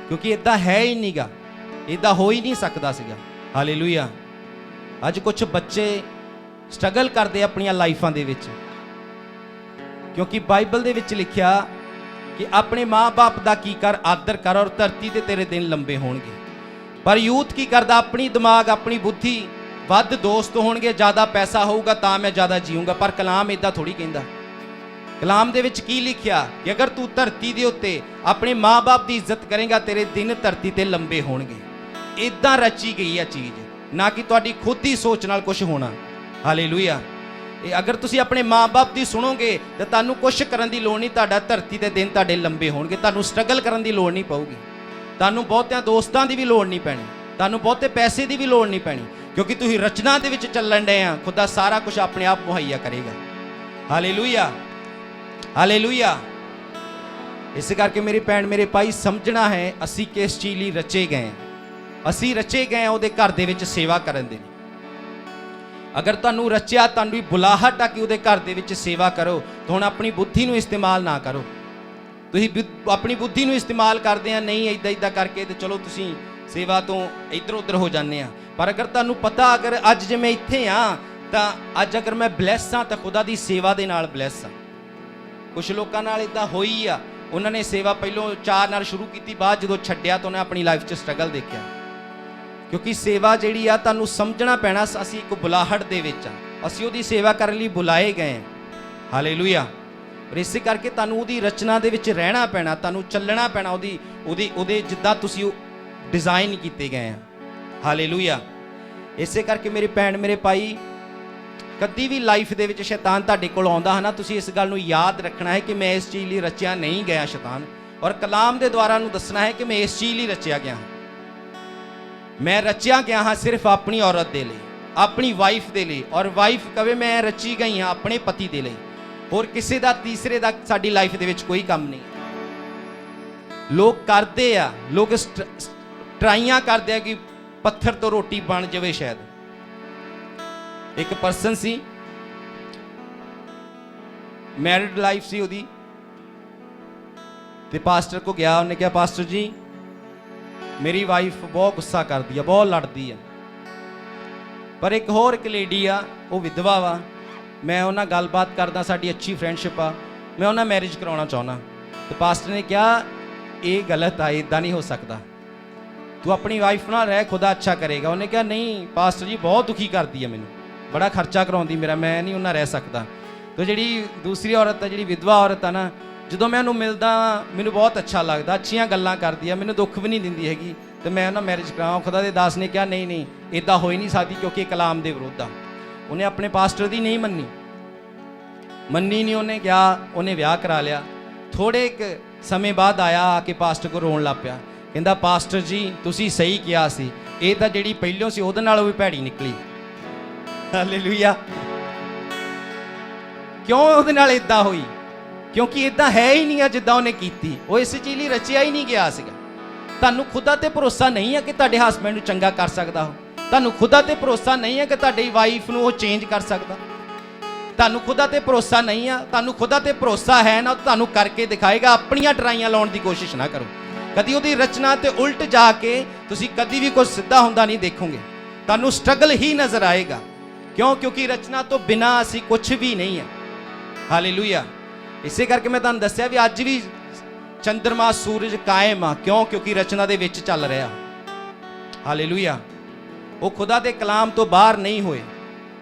क्योंकि इदां है ही नहीं गा, इदां हो ही नहीं सकता सीगा। हालेलूया। अज कुछ बच्चे स्ट्रगल करते अपनी लाइफां दे विच, क्योंकि बाइबल दे विच लिखिया कि अपने माँ बाप का की कर, आदर कर और धरती ते तेरे दिन लंबे होणगे। पर यूथ की करदा, अपनी दिमाग अपनी बुद्धि, वध दोस्त होणगे, ज़्यादा पैसा होऊगा तां मैं ज़्यादा जीऊँगा। पर कलाम इदां थोड़ी कहंदा। कलाम दे विच की लिखिया कि अगर तू धरती दे उत्ते अपने माँ बाप की इज्जत करेगा, तेरे दिन धरती ते लंबे होणगे। इदां रची गई है चीज़, ना कि तुहाडी खुद की सोच नाल कुछ होना। हालेलूया। ਅਗਰ ਤੁਸੀਂ ਆਪਣੇ ਮਾਂ-ਬਾਪ ਦੀ ਸੁਣੋਗੇ ਤਾਂ ਤੁਹਾਨੂੰ ਕੁਛ ਕਰਨ ਦੀ ਲੋੜ ਨਹੀਂ, ਤੁਹਾਡਾ ਧਰਤੀ ਦੇ ਦਿਨ ਤੁਹਾਡੇ ਲੰਬੇ ਹੋਣਗੇ, ਤੁਹਾਨੂੰ ਸਟਰਗਲ ਕਰਨ ਦੀ ਲੋੜ ਨਹੀਂ ਪਊਗੀ, ਤੁਹਾਨੂੰ ਬਹੁਤਿਆਂ ਦੋਸਤਾਂ ਦੀ ਵੀ ਲੋੜ ਨਹੀਂ ਪੈਣੀ, ਤੁਹਾਨੂੰ ਬਹੁਤੇ ਪੈਸੇ ਦੀ ਵੀ ਲੋੜ ਨਹੀਂ ਪੈਣੀ, ਕਿਉਂਕਿ ਤੁਸੀਂ ਰਚਨਾ ਦੇ ਵਿੱਚ ਚੱਲਣ ਡਏ ਆ। ਖੁਦਾ ਸਾਰਾ ਕੁਝ ਆਪਣੇ ਆਪ ਮੁਹੱਈਆ ਕਰੇਗਾ। Hallelujah, hallelujah. ਇਸ ਕਰਕੇ ਮੇਰੀ ਭੈਣ ਮੇਰੇ ਭਾਈ ਸਮਝਣਾ ਹੈ ਅਸੀਂ ਕਿਸ ਚੀਜ਼ ਲਈ ਰਚੇ ਗਏ ਹਾਂ। ਅਸੀਂ ਰਚੇ ਗਏ ਹਾਂ ਉਹਦੇ ਘਰ ਦੇ ਵਿੱਚ ਸੇਵਾ ਕਰਨ ਦੇ ਲਈ। ਅਗਰ ਤੁਹਾਨੂੰ ਰਚਿਆ, ਤੁਹਾਨੂੰ ਵੀ ਬੁਲਾਹਟ ਆ ਕਿ ਉਹਦੇ ਘਰ ਦੇ ਵਿੱਚ ਸੇਵਾ ਕਰੋ, ਤਾਂ ਹੁਣ ਆਪਣੀ ਬੁੱਧੀ ਨੂੰ ਇਸਤੇਮਾਲ ਨਾ ਕਰੋ। ਤੁਸੀਂ ਆਪਣੀ ਬੁੱਧੀ ਨੂੰ ਇਸਤੇਮਾਲ ਕਰਦੇ ਆ, ਨਹੀਂ ਇੱਦਾਂ ਕਰਕੇ ਤੇ ਚਲੋ ਤੁਸੀਂ ਸੇਵਾ ਤੋਂ ਇੱਧਰ ਉੱਧਰ ਹੋ ਜਾਂਦੇ ਆ। ਪਰ ਅਗਰ ਤੁਹਾਨੂੰ ਪਤਾ, ਅਗਰ ਅੱਜ ਜੇ ਮੈਂ ਇੱਥੇ ਆ ਤਾਂ ਅੱਜ ਅਗਰ ਮੈਂ ਬਲੈਸ ਹਾਂ ਤਾਂ ਖੁਦਾ ਦੀ ਸੇਵਾ ਦੇ ਨਾਲ ਬਲੈਸ ਹਾਂ। ਕੁਛ ਲੋਕਾਂ ਨਾਲ ਇੱਦਾਂ ਹੋਈ ਆ, ਉਹਨਾਂ ਨੇ ਸੇਵਾ ਪਹਿਲੋਂ ਚਾਅ ਨਾਲ ਸ਼ੁਰੂ ਕੀਤੀ, ਬਾਅਦ ਜਦੋਂ ਛੱਡਿਆ ਤਾਂ ਉਹਨੇ ਆਪਣੀ ਲਾਈਫ 'ਚ ਸਟਰਗਲ ਦੇਖਿਆ। ਕਿਉਂਕਿ ਸੇਵਾ ਜਿਹੜੀ ਆ ਤੁਹਾਨੂੰ ਸਮਝਣਾ ਪੈਣਾ, ਅਸੀਂ ਇੱਕ ਬੁਲਾਹਟ ਦੇ ਵਿੱਚ ਆ, ਅਸੀਂ ਉਹਦੀ ਸੇਵਾ ਕਰਨ ਲਈ ਬੁਲਾਏ ਗਏ ਹਾਂ। ਹਾਲੇਲੂਇਆ। ਪਰ ਇਸੇ ਕਰਕੇ ਤੁਹਾਨੂੰ ਉਹਦੀ ਰਚਨਾ ਦੇ ਵਿੱਚ ਰਹਿਣਾ ਪੈਣਾ, ਤੁਹਾਨੂੰ ਚੱਲਣਾ ਪੈਣਾ ਉਹਦੇ ਜਿੱਦਾਂ ਤੁਸੀਂ ਡਿਜ਼ਾਈਨ ਕੀਤੇ ਗਏ ਆ। ਹਾਲੇਲੂਇਆ। ਇਸੇ ਕਰਕੇ ਮੇਰੀ ਭੈਣ ਮੇਰੇ ਭਾਈ, ਕਦੀ ਵੀ ਲਾਈਫ ਦੇ ਵਿੱਚ ਸ਼ੈਤਾਨ ਤੁਹਾਡੇ ਕੋਲ ਆਉਂਦਾ ਹੈ ਨਾ, ਤੁਸੀਂ ਇਸ ਗੱਲ ਨੂੰ ਯਾਦ ਰੱਖਣਾ ਹੈ ਕਿ ਮੈਂ ਇਸ ਚੀਜ਼ ਲਈ ਰਚਿਆ ਨਹੀਂ ਗਿਆ ਸ਼ੈਤਾਨ, ਔਰ ਕਲਾਮ ਦੇ ਦੁਆਰਾ ਨੂੰ ਦੱਸਣਾ ਹੈ ਕਿ ਮੈਂ ਇਸ ਚੀਜ਼ ਲਈ ਰਚਿਆ ਗਿਆ ਹਾਂ। ਮੈਂ ਰਚਿਆ ਗਿਆ ਹਾਂ ਸਿਰਫ ਆਪਣੀ ਔਰਤ ਦੇ ਲਈ, ਆਪਣੀ ਵਾਈਫ ਦੇ ਲਈ, ਔਰ ਵਾਈਫ ਕਵੇ ਮੈਂ ਰਚੀ ਗਈ ਹਾਂ ਆਪਣੇ ਪਤੀ ਦੇ ਲਈ। ਹੋਰ ਕਿਸੇ ਦਾ, ਤੀਸਰੇ ਦਾ ਸਾਡੀ ਲਾਈਫ ਦੇ ਵਿੱਚ ਕੋਈ ਕੰਮ ਨਹੀਂ। ਲੋਕ ਕਰਦੇ ਆ, ਲੋਕ ਟਰਾਈਆਂ ਕਰਦੇ ਆ ਕਿ ਪੱਥਰ ਤੋਂ ਰੋਟੀ ਬਣ ਜਾਵੇ। ਸ਼ਾਇਦ ਇੱਕ ਪਰਸਨ ਸੀ, ਮੈਰਿਡ ਲਾਈਫ ਸੀ ਉਹਦੀ, ਤੇ ਪਾਸਟਰ ਕੋ ਗਿਆ, ਉਹਨੇ ਕਿਹਾ ਪਾਸਟਰ ਜੀ ਮੇਰੀ ਵਾਈਫ ਬਹੁਤ ਗੁੱਸਾ ਕਰਦੀ ਆ, ਬਹੁਤ ਲੜਦੀ ਆ, ਪਰ ਇੱਕ ਹੋਰ ਇੱਕ ਲੇਡੀ ਆ, ਉਹ ਵਿਧਵਾ ਵਾ, ਮੈਂ ਉਹਨਾਂ ਗੱਲਬਾਤ ਕਰਦਾ, ਸਾਡੀ ਅੱਛੀ ਫਰੈਂਡਸ਼ਿਪ ਆ, ਮੈਂ ਉਹਨਾਂ ਮੈਰਿਜ ਕਰਾਉਣਾ ਚਾਹੁੰਦਾ। ਤੇ ਪਾਸਟਰ ਨੇ ਕਿਹਾ ਇਹ ਗਲਤ ਆ, ਇੱਦਾਂ ਨਹੀਂ ਹੋ ਸਕਦਾ, ਤੂੰ ਆਪਣੀ ਵਾਈਫ ਨਾਲ ਰਹਿ, ਖੁਦਾ ਅੱਛਾ ਕਰੇਗਾ। ਉਹਨੇ ਕਿਹਾ ਨਹੀਂ ਪਾਸਟਰ ਜੀ ਬਹੁਤ ਦੁਖੀ ਕਰਦੀ ਆ, ਮੈਨੂੰ ਬੜਾ ਖਰਚਾ ਕਰਾਉਂਦੀ ਮੇਰਾ, ਮੈਂ ਨਹੀਂ ਉਹਨਾਂ ਰਹਿ ਸਕਦਾ। ਤੇ ਜਿਹੜੀ ਦੂਸਰੀ ਔਰਤ ਆ, ਜਿਹੜੀ ਵਿਧਵਾ ਔਰਤ ਆ ਨਾ, ਜਦੋਂ ਮੈਂ ਉਹਨੂੰ ਮਿਲਦਾ ਮੈਨੂੰ ਬਹੁਤ ਅੱਛਾ ਲੱਗਦਾ, ਅੱਛੀਆਂ ਗੱਲਾਂ ਕਰਦੀ ਆ, ਮੈਨੂੰ ਦੁੱਖ ਵੀ ਨਹੀਂ ਦਿੰਦੀ ਹੈਗੀ, ਤੇ ਮੈਂ ਉਹਨਾਂ ਮੈਰਿਜ ਕਰਾਵਾਂ। ਖੁਦਾ ਦੇ ਦਾਸ ਨੇ ਕਿਹਾ ਨਹੀਂ ਨਹੀਂ, ਇੱਦਾਂ ਹੋ ਹੀ ਨਹੀਂ ਸਕਦੀ, ਕਿਉਂਕਿ ਕਲਾਮ ਦੇ ਵਿਰੁੱਧ ਆ। ਉਹਨੇ ਆਪਣੇ ਪਾਸਟਰ ਦੀ ਨਹੀਂ ਮੰਨੀ ਨਹੀਂ, ਉਹਨੇ ਗਿਆ, ਉਹਨੇ ਵਿਆਹ ਕਰਾ ਲਿਆ। ਥੋੜੇ ਇੱਕ ਸਮੇਂ ਬਾਅਦ ਆਇਆ, ਆ ਕੇ ਪਾਸਟਰ ਕੋਲ ਰੋਣ ਲੱਗ ਪਿਆ, ਕਹਿੰਦਾ ਪਾਸਟਰ ਜੀ ਤੁਸੀਂ ਸਹੀ ਕਿਹਾ ਸੀ, ਇਹ ਤਾਂ ਜਿਹੜੀ ਪਹਿਲੋਂ ਸੀ ਉਹਦੇ ਨਾਲੋਂ ਵੀ ਭੈੜੀ ਨਿਕਲੀ। ਹਾਲੇਲੂਇਆ। ਕਿਉਂ ਉਹਦੇ ਨਾਲ ਇਦਾਂ ਹੋਈ? ਕਿਉਂਕਿ ਇਦਾਂ ਹੈ ਹੀ ਨਹੀਂ ਆ ਜਿੱਦਾਂ ਉਹਨੇ ਕੀਤੀ। ਉਹ ਇਸ ਚੀਜ਼ ਲਈ ਰਚਿਆ ਹੀ ਨਹੀਂ ਗਿਆ ਸੀਗਾ। ਤੁਹਾਨੂੰ ਖੁਦਾ ਤੇ ਭਰੋਸਾ ਨਹੀਂ ਹੈ ਕਿ ਤੁਹਾਡੇ ਹਸਬੈਂਡ ਨੂੰ ਚੰਗਾ ਕਰ ਸਕਦਾ ਹੋ। ਤੁਹਾਨੂੰ ਖੁਦਾ ਤੇ ਭਰੋਸਾ ਨਹੀਂ ਹੈ ਕਿ ਤੁਹਾਡੀ ਵਾਈਫ ਨੂੰ ਉਹ ਚੇਂਜ ਕਰ ਸਕਦਾ। ਤੁਹਾਨੂੰ ਖੁਦਾ ਤੇ ਭਰੋਸਾ ਨਹੀਂ ਆ। ਤੁਹਾਨੂੰ ਖੁਦਾ ਤੇ ਭਰੋਸਾ ਹੈ ਨਾ, ਤੁਹਾਨੂੰ ਕਰਕੇ ਦਿਖਾਏਗਾ। ਆਪਣੀਆਂ ਟਰਾਈਆਂ ਲਾਉਣ ਦੀ ਕੋਸ਼ਿਸ਼ ਨਾ ਕਰੋ। ਕਦੀ ਉਹਦੀ ਰਚਨਾ ਤੇ ਉਲਟ ਜਾ ਕੇ ਤੁਸੀਂ ਕਦੀ ਵੀ ਕੁਝ ਸਿੱਧਾ ਹੁੰਦਾ ਨਹੀਂ ਦੇਖੋਗੇ। ਤੁਹਾਨੂੰ ਸਟਰਗਲ ਹੀ ਨਜ਼ਰ ਆਏਗਾ। ਕਿਉਂ? ਕਿਉਂਕਿ ਰਚਨਾ ਤੋਂ ਬਿਨਾਂ ਅਸੀਂ ਕੁਝ ਵੀ ਨਹੀਂ ਹੈ। ਹਾਲੇਲੂਇਆ। ਇਸੇ ਕਰਕੇ ਮੈਂ ਤੁਹਾਨੂੰ ਦੱਸਿਆ ਵੀ ਅੱਜ ਵੀ ਚੰਦਰਮਾ ਸੂਰਜ ਕਾਇਮ ਆ। ਕਿਉਂ? ਕਿਉਂਕਿ ਰਚਨਾ ਦੇ ਵਿੱਚ ਚੱਲ ਰਿਹਾ। ਹਾਲੇਲੂਇਆ। ਉਹ ਖੁਦਾ ਦੇ ਕਲਾਮ ਤੋਂ ਬਾਹਰ ਨਹੀਂ ਹੋਏ।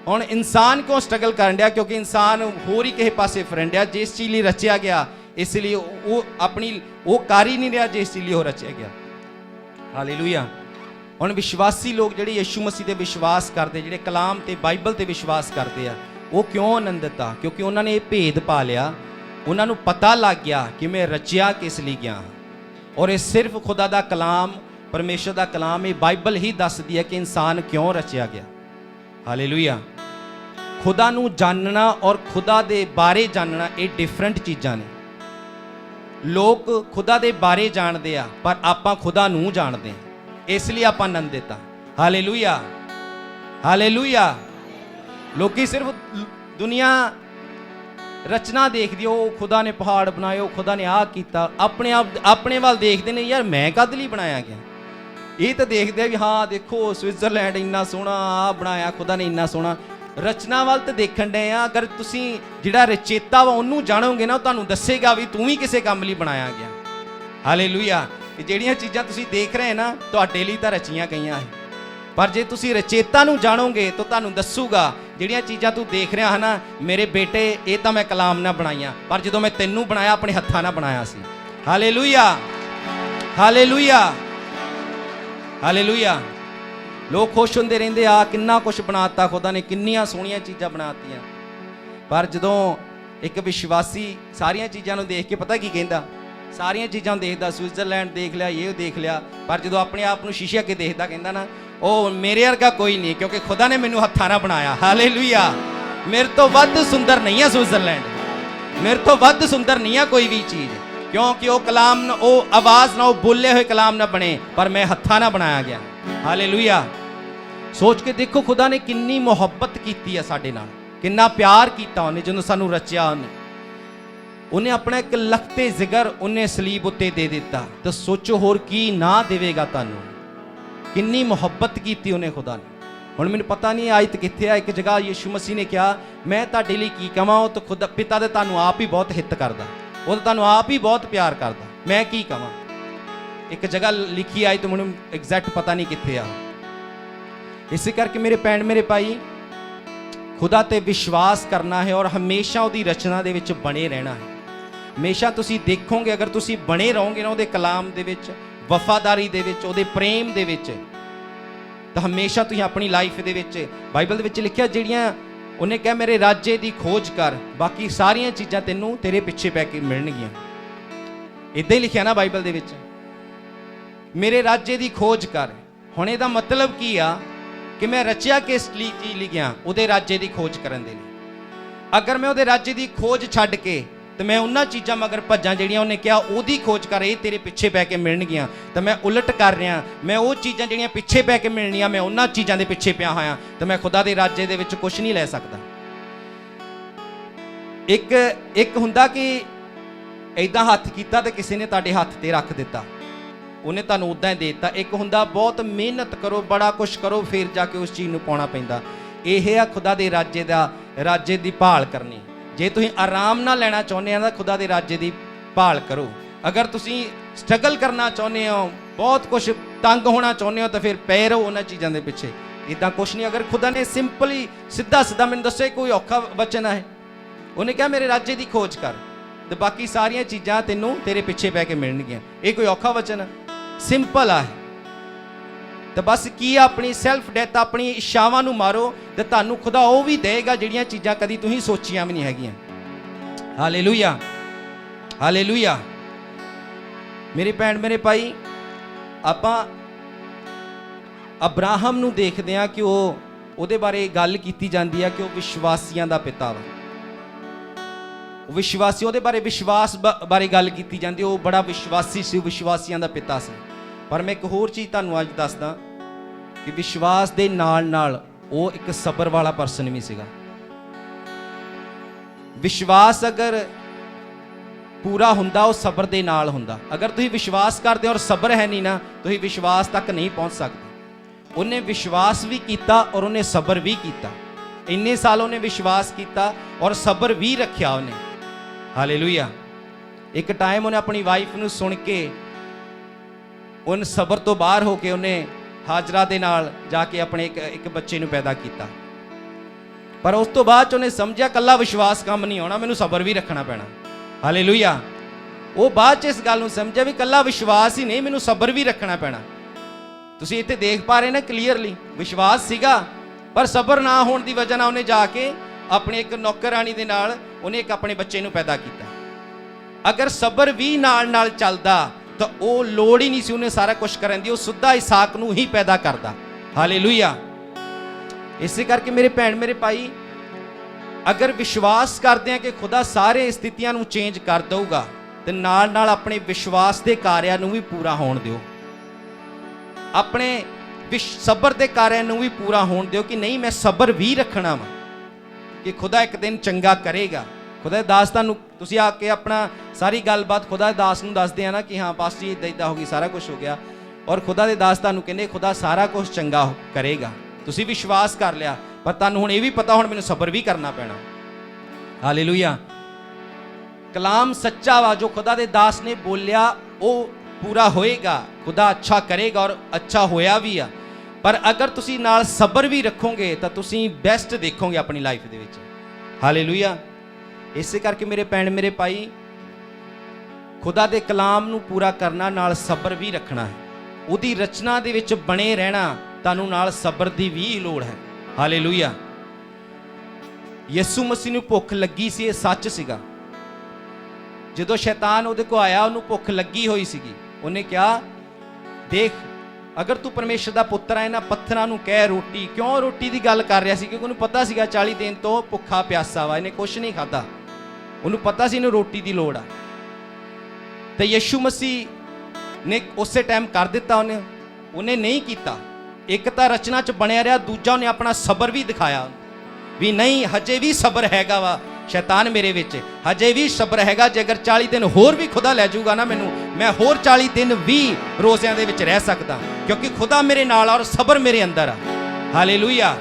ਹੁਣ ਇਨਸਾਨ ਕਿਉਂ ਸਟਰਗਲ ਕਰਨ ਡਿਆ? ਕਿਉਂਕਿ ਇਨਸਾਨ ਹੋਰ ਹੀ ਕਿਸੇ ਪਾਸੇ ਫਿਰਨ ਡਿਆ। ਜਿਸ ਚੀਜ਼ ਲਈ ਰਚਿਆ ਗਿਆ, ਇਸ ਲਈ ਉਹ ਆਪਣੀ ਉਹ ਕਰ ਹੀ ਨਹੀਂ ਰਿਹਾ ਜਿਸ ਚੀਜ਼ ਲਈ ਉਹ ਰਚਿਆ ਗਿਆ। ਹਾਲੇਲੂਇਆ। ਹੁਣ ਵਿਸ਼ਵਾਸੀ ਲੋਕ ਜਿਹੜੇ ਯਿਸੂ ਮਸੀਹ ਤੇ ਵਿਸ਼ਵਾਸ ਕਰਦੇ, ਜਿਹੜੇ ਕਲਾਮ ਤੇ ਬਾਈਬਲ ਤੇ ਵਿਸ਼ਵਾਸ ਕਰਦੇ ਆ, ਉਹ ਕਿਉਂ ਆਨੰਦਿਤ ਆ? ਕਿਉਂਕਿ ਉਹਨਾਂ ਨੇ ਇਹ ਭੇਦ ਪਾ ਲਿਆ। ਉਹਨਾਂ ਨੂੰ ਪਤਾ ਲੱਗ ਗਿਆ ਕਿ ਮੈਂ ਰਚਿਆ ਕਿਸ ਲਈ ਗਿਆ। ਔਰ ਇਹ ਸਿਰਫ ਖੁਦਾ ਦਾ ਕਲਾਮ, ਪਰਮੇਸ਼ਰ ਦਾ ਕਲਾਮ, ਇਹ ਬਾਈਬਲ ਹੀ ਦੱਸਦੀ ਹੈ ਕਿ ਇਨਸਾਨ ਕਿਉਂ ਰਚਿਆ ਗਿਆ। ਹਾਲੇਲੂਇਆ। ਖੁਦਾ ਨੂੰ ਜਾਣਨਾ ਔਰ ਖੁਦਾ ਦੇ ਬਾਰੇ ਜਾਣਨਾ ਇਹ ਡਿਫਰੈਂਟ ਚੀਜ਼ਾਂ ਨੇ। ਲੋਕ ਖੁਦਾ ਦੇ ਬਾਰੇ ਜਾਣਦੇ ਆ, ਪਰ ਆਪਾਂ ਖੁਦਾ ਨੂੰ ਜਾਣਦੇ ਹਾਂ। ਇਸ ਲਈ ਆਪਾਂ ਆਨੰਦਿਤ ਆ। ਹਾਲੇਲੂਇਆ। ਹਾਲੇਲੂਇਆ। ਲੋਕੀ ਸਿਰਫ ਦੁਨੀਆ ਰਚਨਾ ਦੇਖਦੀ, ਉਹ ਖੁਦਾ ਨੇ ਪਹਾੜ ਬਣਾਏ, ਉਹ ਖੁਦਾ ਨੇ ਆਹ ਕੀਤਾ। ਆਪਣੇ ਵੱਲ ਦੇਖਦੇ ਨੇ, ਯਾਰ ਮੈਂ ਕਦ ਲਈ ਬਣਾਇਆ ਗਿਆ। ਇਹ ਤਾਂ ਦੇਖਦੇ ਆ ਵੀ ਹਾਂ ਦੇਖੋ ਸਵਿਟਜ਼ਰਲੈਂਡ ਇੰਨਾ ਸੋਹਣਾ, ਆਹ ਬਣਾਇਆ ਖੁਦਾ ਨੇ ਇੰਨਾ ਸੋਹਣਾ। ਰਚਨਾ ਵੱਲ ਤਾਂ ਦੇਖਣ ਡਏ ਆ। ਅਗਰ ਤੁਸੀਂ ਜਿਹੜਾ ਰਚੇਤਾ ਵਾ ਉਹਨੂੰ ਜਾਣੋਗੇ ਨਾ, ਉਹ ਤੁਹਾਨੂੰ ਦੱਸੇਗਾ ਵੀ ਤੂੰ ਵੀ ਕਿਸੇ ਕੰਮ ਲਈ ਬਣਾਇਆ ਗਿਆ। ਹਾਲੇਲੂਇਆ। ਕਿ ਜਿਹੜੀਆਂ ਚੀਜ਼ਾਂ ਤੁਸੀਂ ਦੇਖ ਰਹੇ ਨਾ, ਤੁਹਾਡੇ ਲਈ ਤਾਂ ਰਚੀਆਂ ਗਈਆਂ ਹੈ। ਪਰ ਜੇ ਤੁਸੀਂ ਰਚੇਤਾ ਨੂੰ ਜਾਣੋਗੇ ਤਾਂ ਤੁਹਾਨੂੰ ਦੱਸੂਗਾ ਜਿਹੜੀਆਂ ਚੀਜ਼ਾਂ ਤੂੰ ਦੇਖ ਰਿਹਾ ਹੈ ਨਾ, ਮੇਰੇ ਬੇਟੇ, ਇਹ ਤਾਂ ਮੈਂ ਕਲਾਮ ਨਾਲ ਬਣਾਈਆਂ, ਪਰ ਜਦੋਂ ਮੈਂ ਤੈਨੂੰ ਬਣਾਇਆ ਆਪਣੇ ਹੱਥਾਂ ਨਾਲ ਬਣਾਇਆ ਸੀ। ਹਾਲੇਲੂਇਆ। ਹਾਲੇਲੂਇਆ। ਹਾਲੇਲੂਇਆ। ਲੋਕ ਖੁਸ਼ ਹੁੰਦੇ ਰਹਿੰਦੇ ਆ, ਕਿੰਨਾ ਕੁਝ ਬਣਾਤਾ ਖੁਦਾ ਨੇ, ਕਿੰਨੀਆਂ ਸੋਹਣੀਆਂ ਚੀਜ਼ਾਂ ਬਣਾਤੀਆਂ। पर जदों एक विश्वासी सारियां चीज़ां नूं देख के पता की कहंदा, सारियां चीज़ां देखदा, स्विट्जरलैंड देख लिया, ये देख लिया, पर जदों अपने आप नूं शीशे अगे देखदा कहंदा ना, ओ मेरे वर्गा कोई नहीं, क्योंकि खुदा ने मैनूं हत्थां नाल बनाया। हालेलुया। मेरे तो वध सुंदर नहीं है स्विट्जरलैंड, मेरे तो वध सुंदर नहीं है कोई भी चीज़, क्योंकि वो कलाम वो आवाज़ ना, वो बोले हुए कलाम ना बने, पर मैं हत्थां नाल बनाया गया। हालेलुया। सोच के देखो खुदा ने किन्नी मुहब्बत की है साडे नाल, किन्ना प्यार किया उन्हें ਜਦੋਂ ਸਾਨੂੰ रचिया। उन्हें अपना एक लखते जिगर उन्हें सलीब उत्ते दे दिता, तो सोचो होर की ना देवेगा तुहानू। किन्नी मुहब्बत की उन्हें खुदा ने। हुण मैनूं पता नहीं आयत कित्थे आ, एक जगह यीशु मसीह ने कहा मैं तुहाडे लई की कहां, वो तो खुदा पिता दे तुहानू आप ही बहुत हित करदा, वो तो तुहानू आप ही बहुत प्यार करदा, मैं की कहां। एक जगह लिखी आई तो मैनूं एग्जैक्ट पता नहीं कित्थे आ। इस करके मेरे भैन मेरे भाई, खुदा ते विश्वास करना है और हमेशा उहदी रचना दे विच बने रहना है। हमेशा तुसी देखोगे, अगर तुसी बने रहोगे ना उहदे कलाम दे विच, वफादारी दे विच, उहदे प्रेम दे विच, तो हमेशा तुसीं अपनी लाइफ दे विच, बाइबल दे विच लिखिया जिहड़ियां उन्हें कहा मेरे राज्य दी खोज कर, बाकी सारियां चीज़ां तैनूं तेरे पिछे पै के मिलणगियां। इदां ही लिखिया ना बाइबल दे विच, मेरे राज्य दी खोज कर। हुण इहदा मतलब की आ कि मैं रचिया किस चीज़ गया, उहदे राज्य की खोज करन दे लई। अगर मैं उहदे राज्य की खोज छड्ड के तो मैं उन्हां चीज़ां मगर भज्जां जिहड़ियां उहने कहा उहदी खोज कर, ये तेरे पिछे पै के मिलणगियां, तो मैं उलट कर रहा, मैं वो चीज़ां जिहड़ियां पिछे पै के मिलनियां मैं उन्हां चीज़ां दे पिछे पिया होया, तो मैं खुदा दे राज्य दे विच कुछ नहीं लै सकदा। एक हुंदा कि इदां हत्थ कीता तो किसी ने तुहाडे हत्थ ते रख दिता, उन्हें तुहानूं उदां ही दे दिता। एक हुंदा बहुत मेहनत करो, बड़ा कुछ करो, फिर जाके उस चीज़ नूं पाउणा पैंदा। यह है खुदा दे राज्य दी भाल करनी। जे तुसीं आराम ना लेना चाहुंदे हो, खुदा दे राज्य दी भाल करो। अगर तुसीं स्ट्रगल करना चाहुंदे हो, बहुत कुछ तंग होना चाहुंदे हो, तो फिर पै रहो उन्हां चीज़ां दे पिछे। इदां कुछ नहीं। अगर खुदा ने सिंपल ही सीधा सीधा मैनूं दस्सो कोई औखा वचन है, उन्हें कहा मेरे राज्य की खोज कर, तो बाकी सारियां चीज़ां तैनूं तेरे पिछे पै के मिलणगियां। ये कोई औखा वचन है? सिंपल है। तो बस की अपनी सैल्फ डैथ, अपनी इच्छावां नूं मारो, तो तुहानूं खुदा वो भी देगा जिहड़ियां चीज़ां कदी तुसीं सोचियां भी नहीं हैगियां। Hallelujah, hallelujah. मेरी भैन मेरे भाई, आपां अब्राहम नूं देखदे हां कि ਉਹਦੇ बारे गल की जाती है कि वह विश्वासियों का पिता वा। विश्वासी ਉਹਦੇ बारे विश्वास बारे गल की जाती, वो बड़ा विश्वासी सी, विश्वासियों का पिता सी। पर मैं एक होर चीज़ तुहानूं अज दसदा कि विश्वास दे नाल नाल वो एक सबर वाला परसन भी सीगा। विश्वास अगर पूरा हुंदा वो सबर दे नाल हुंदा। अगर तुसीं विश्वास करदे और सबर है नहीं ना, तुसीं विश्वास तक नहीं पहुँच सकते। उन्हें विश्वास भी किया और उन्हें सबर भी किया। इन्ने साल उन्हें विश्वास किया और सबर भी रखिया उन्हें। हालेलुया। एक टाइम उन्हें अपनी वाइफ नूं सुन के उन सबर तो बाहर होके उन्हें हाजरा दे नाल जाके अपने एक बच्चे नूं पैदा किया। पर उस तो बाद उन्हें समझा कल्ला विश्वास काम नहीं होना, मैनूं सबर भी रखना पैना। हालेलुया। वो बाद इस गल नूं समझा भी कल्ला विश्वास ही नहीं, मैनूं सबर भी रखना पैना। तुसीं इत्थे देख पा रहे ना क्लीयरली, विश्वास सीगा पर सबर ना होने की वजह उन्हें जाके अपने एक नौकरानी दे नाल उन्हें एक अपने बच्चे नूं पैदा किया। अगर सबर भी नाल नाल चलदा तो वो लोड़ ही नहीं सी उन्हें सारा कुछ करन दी, वो सीधा इसहाक नूं ही पैदा करदा। हालेलुया। इस करके मेरे भैन मेरे भाई, अगर विश्वास करते हैं कि खुदा सारे स्थितियां नूं चेंज कर देगा, तो नाल नाल अपने विश्वास के कार्यां नूं भी पूरा होण दिओ। अपने सबर के कार्यां नूं भी पूरा होण दिओ कि नहीं मैं सबर भी रखना वा कि खुदा एक दिन चंगा करेगा। खुदा दास तुसीं आके अपना सारी गलबात खुदा दास नूं दसदे आ ना कि हाँ पास जी इदां हो गई, सारा कुछ हो गया, और खुदा दे दास तुहानूं कहंदे खुदा सारा कुछ चंगा करेगा। तुसीं विश्वास कर लिया, पर तुहानूं हुण ये भी पता हुण मैनूं सबर भी करना पैना। हालेलुया। कलाम सच्चा वा, जो खुदा दे दास ने बोलिया वो पूरा होएगा, खुदा अच्छा करेगा और अच्छा होया भी आ। पर अगर तुसीं नाल सबर भी रखोगे तो तुसीं बेस्ट देखोगे अपनी लाइफ दे विच। हालेलुया। इस करके मेरे भैन मेरे भाई, खुदा दे कलाम नूं पूरा करना नाल सबर भी रखना है। उहदी रचना दे विच बने रहना, तुहानूं नाल सबर दी भी लोड़ है। हालेलुया। ਯਿਸੂ ਮਸੀਹ ਨੂੰ ਭੁੱਖ ਲੱਗੀ ਸੀ, ਇਹ ਸੱਚ ਸੀਗਾ। ਜਦੋਂ ਸ਼ੈਤਾਨ ਉਹਦੇ ਕੋਲ ਆਇਆ, ਉਹਨੂੰ ਭੁੱਖ ਲੱਗੀ ਹੋਈ ਸੀਗੀ। ਉਹਨੇ ਕਿਹਾ, ਦੇਖ, ਅਗਰ ਤੂੰ ਪਰਮੇਸ਼ਰ ਦਾ ਪੁੱਤਰ ਹੈ, ਇਹਨਾਂ ਪੱਥਰਾਂ ਨੂੰ ਕਹਿ ਰੋਟੀ। ਕਿਉਂ ਰੋਟੀ ਦੀ ਗੱਲ ਕਰ ਰਿਹਾ ਸੀ? ਕਿਉਂਕਿ ਉਹਨੂੰ ਪਤਾ ਸੀਗਾ 40 ਦਿਨ ਤੋਂ ਭੁੱਖਾ ਪਿਆਸਾ ਵਾ, ਇਹਨੇ ਕੁਛ ਨਹੀਂ ਖਾਧਾ। ਉਹਨੂੰ ਪਤਾ ਸੀ ਇਹਨੂੰ ਰੋਟੀ ਦੀ ਲੋੜ ਆ। ਤੇ ਯਿਸੂ ਮਸੀਹ ਨੇ ਉਸੇ ਟਾਈਮ ਕਰ ਦਿੱਤਾ। ਉਹਨੇ ਨਹੀਂ ਕੀਤਾ। ਇੱਕ ਤਾਂ ਰਚਨਾ 'ਚ ਬਣਿਆ ਰਿਹਾ, ਦੂਜਾ ਉਹਨੇ ਆਪਣਾ ਸਬਰ ਵੀ ਦਿਖਾਇਆ ਵੀ ਨਹੀਂ, ਹਜੇ ਵੀ ਸਬਰ ਹੈਗਾ ਵਾ ਸ਼ੈਤਾਨ ਮੇਰੇ ਵਿੱਚ, ਹਜੇ ਵੀ ਸਬਰ ਹੈਗਾ। ਜੇ ਅਗਰ 40 ਦਿਨ ਹੋਰ ਵੀ ਖੁਦਾ ਲੈ ਜਾਊਗਾ ਨਾ ਮੈਨੂੰ, ਮੈਂ ਹੋਰ 40 ਦਿਨ ਵੀ ਰੋਜ਼ਿਆਂ ਦੇ ਵਿੱਚ ਰਹਿ ਸਕਦਾ, ਕਿਉਂਕਿ ਖੁਦਾ ਮੇਰੇ ਨਾਲ ਔਰ ਸਬਰ ਮੇਰੇ ਅੰਦਰ ਆ। ਹਾਲੇਲੂਇਆ।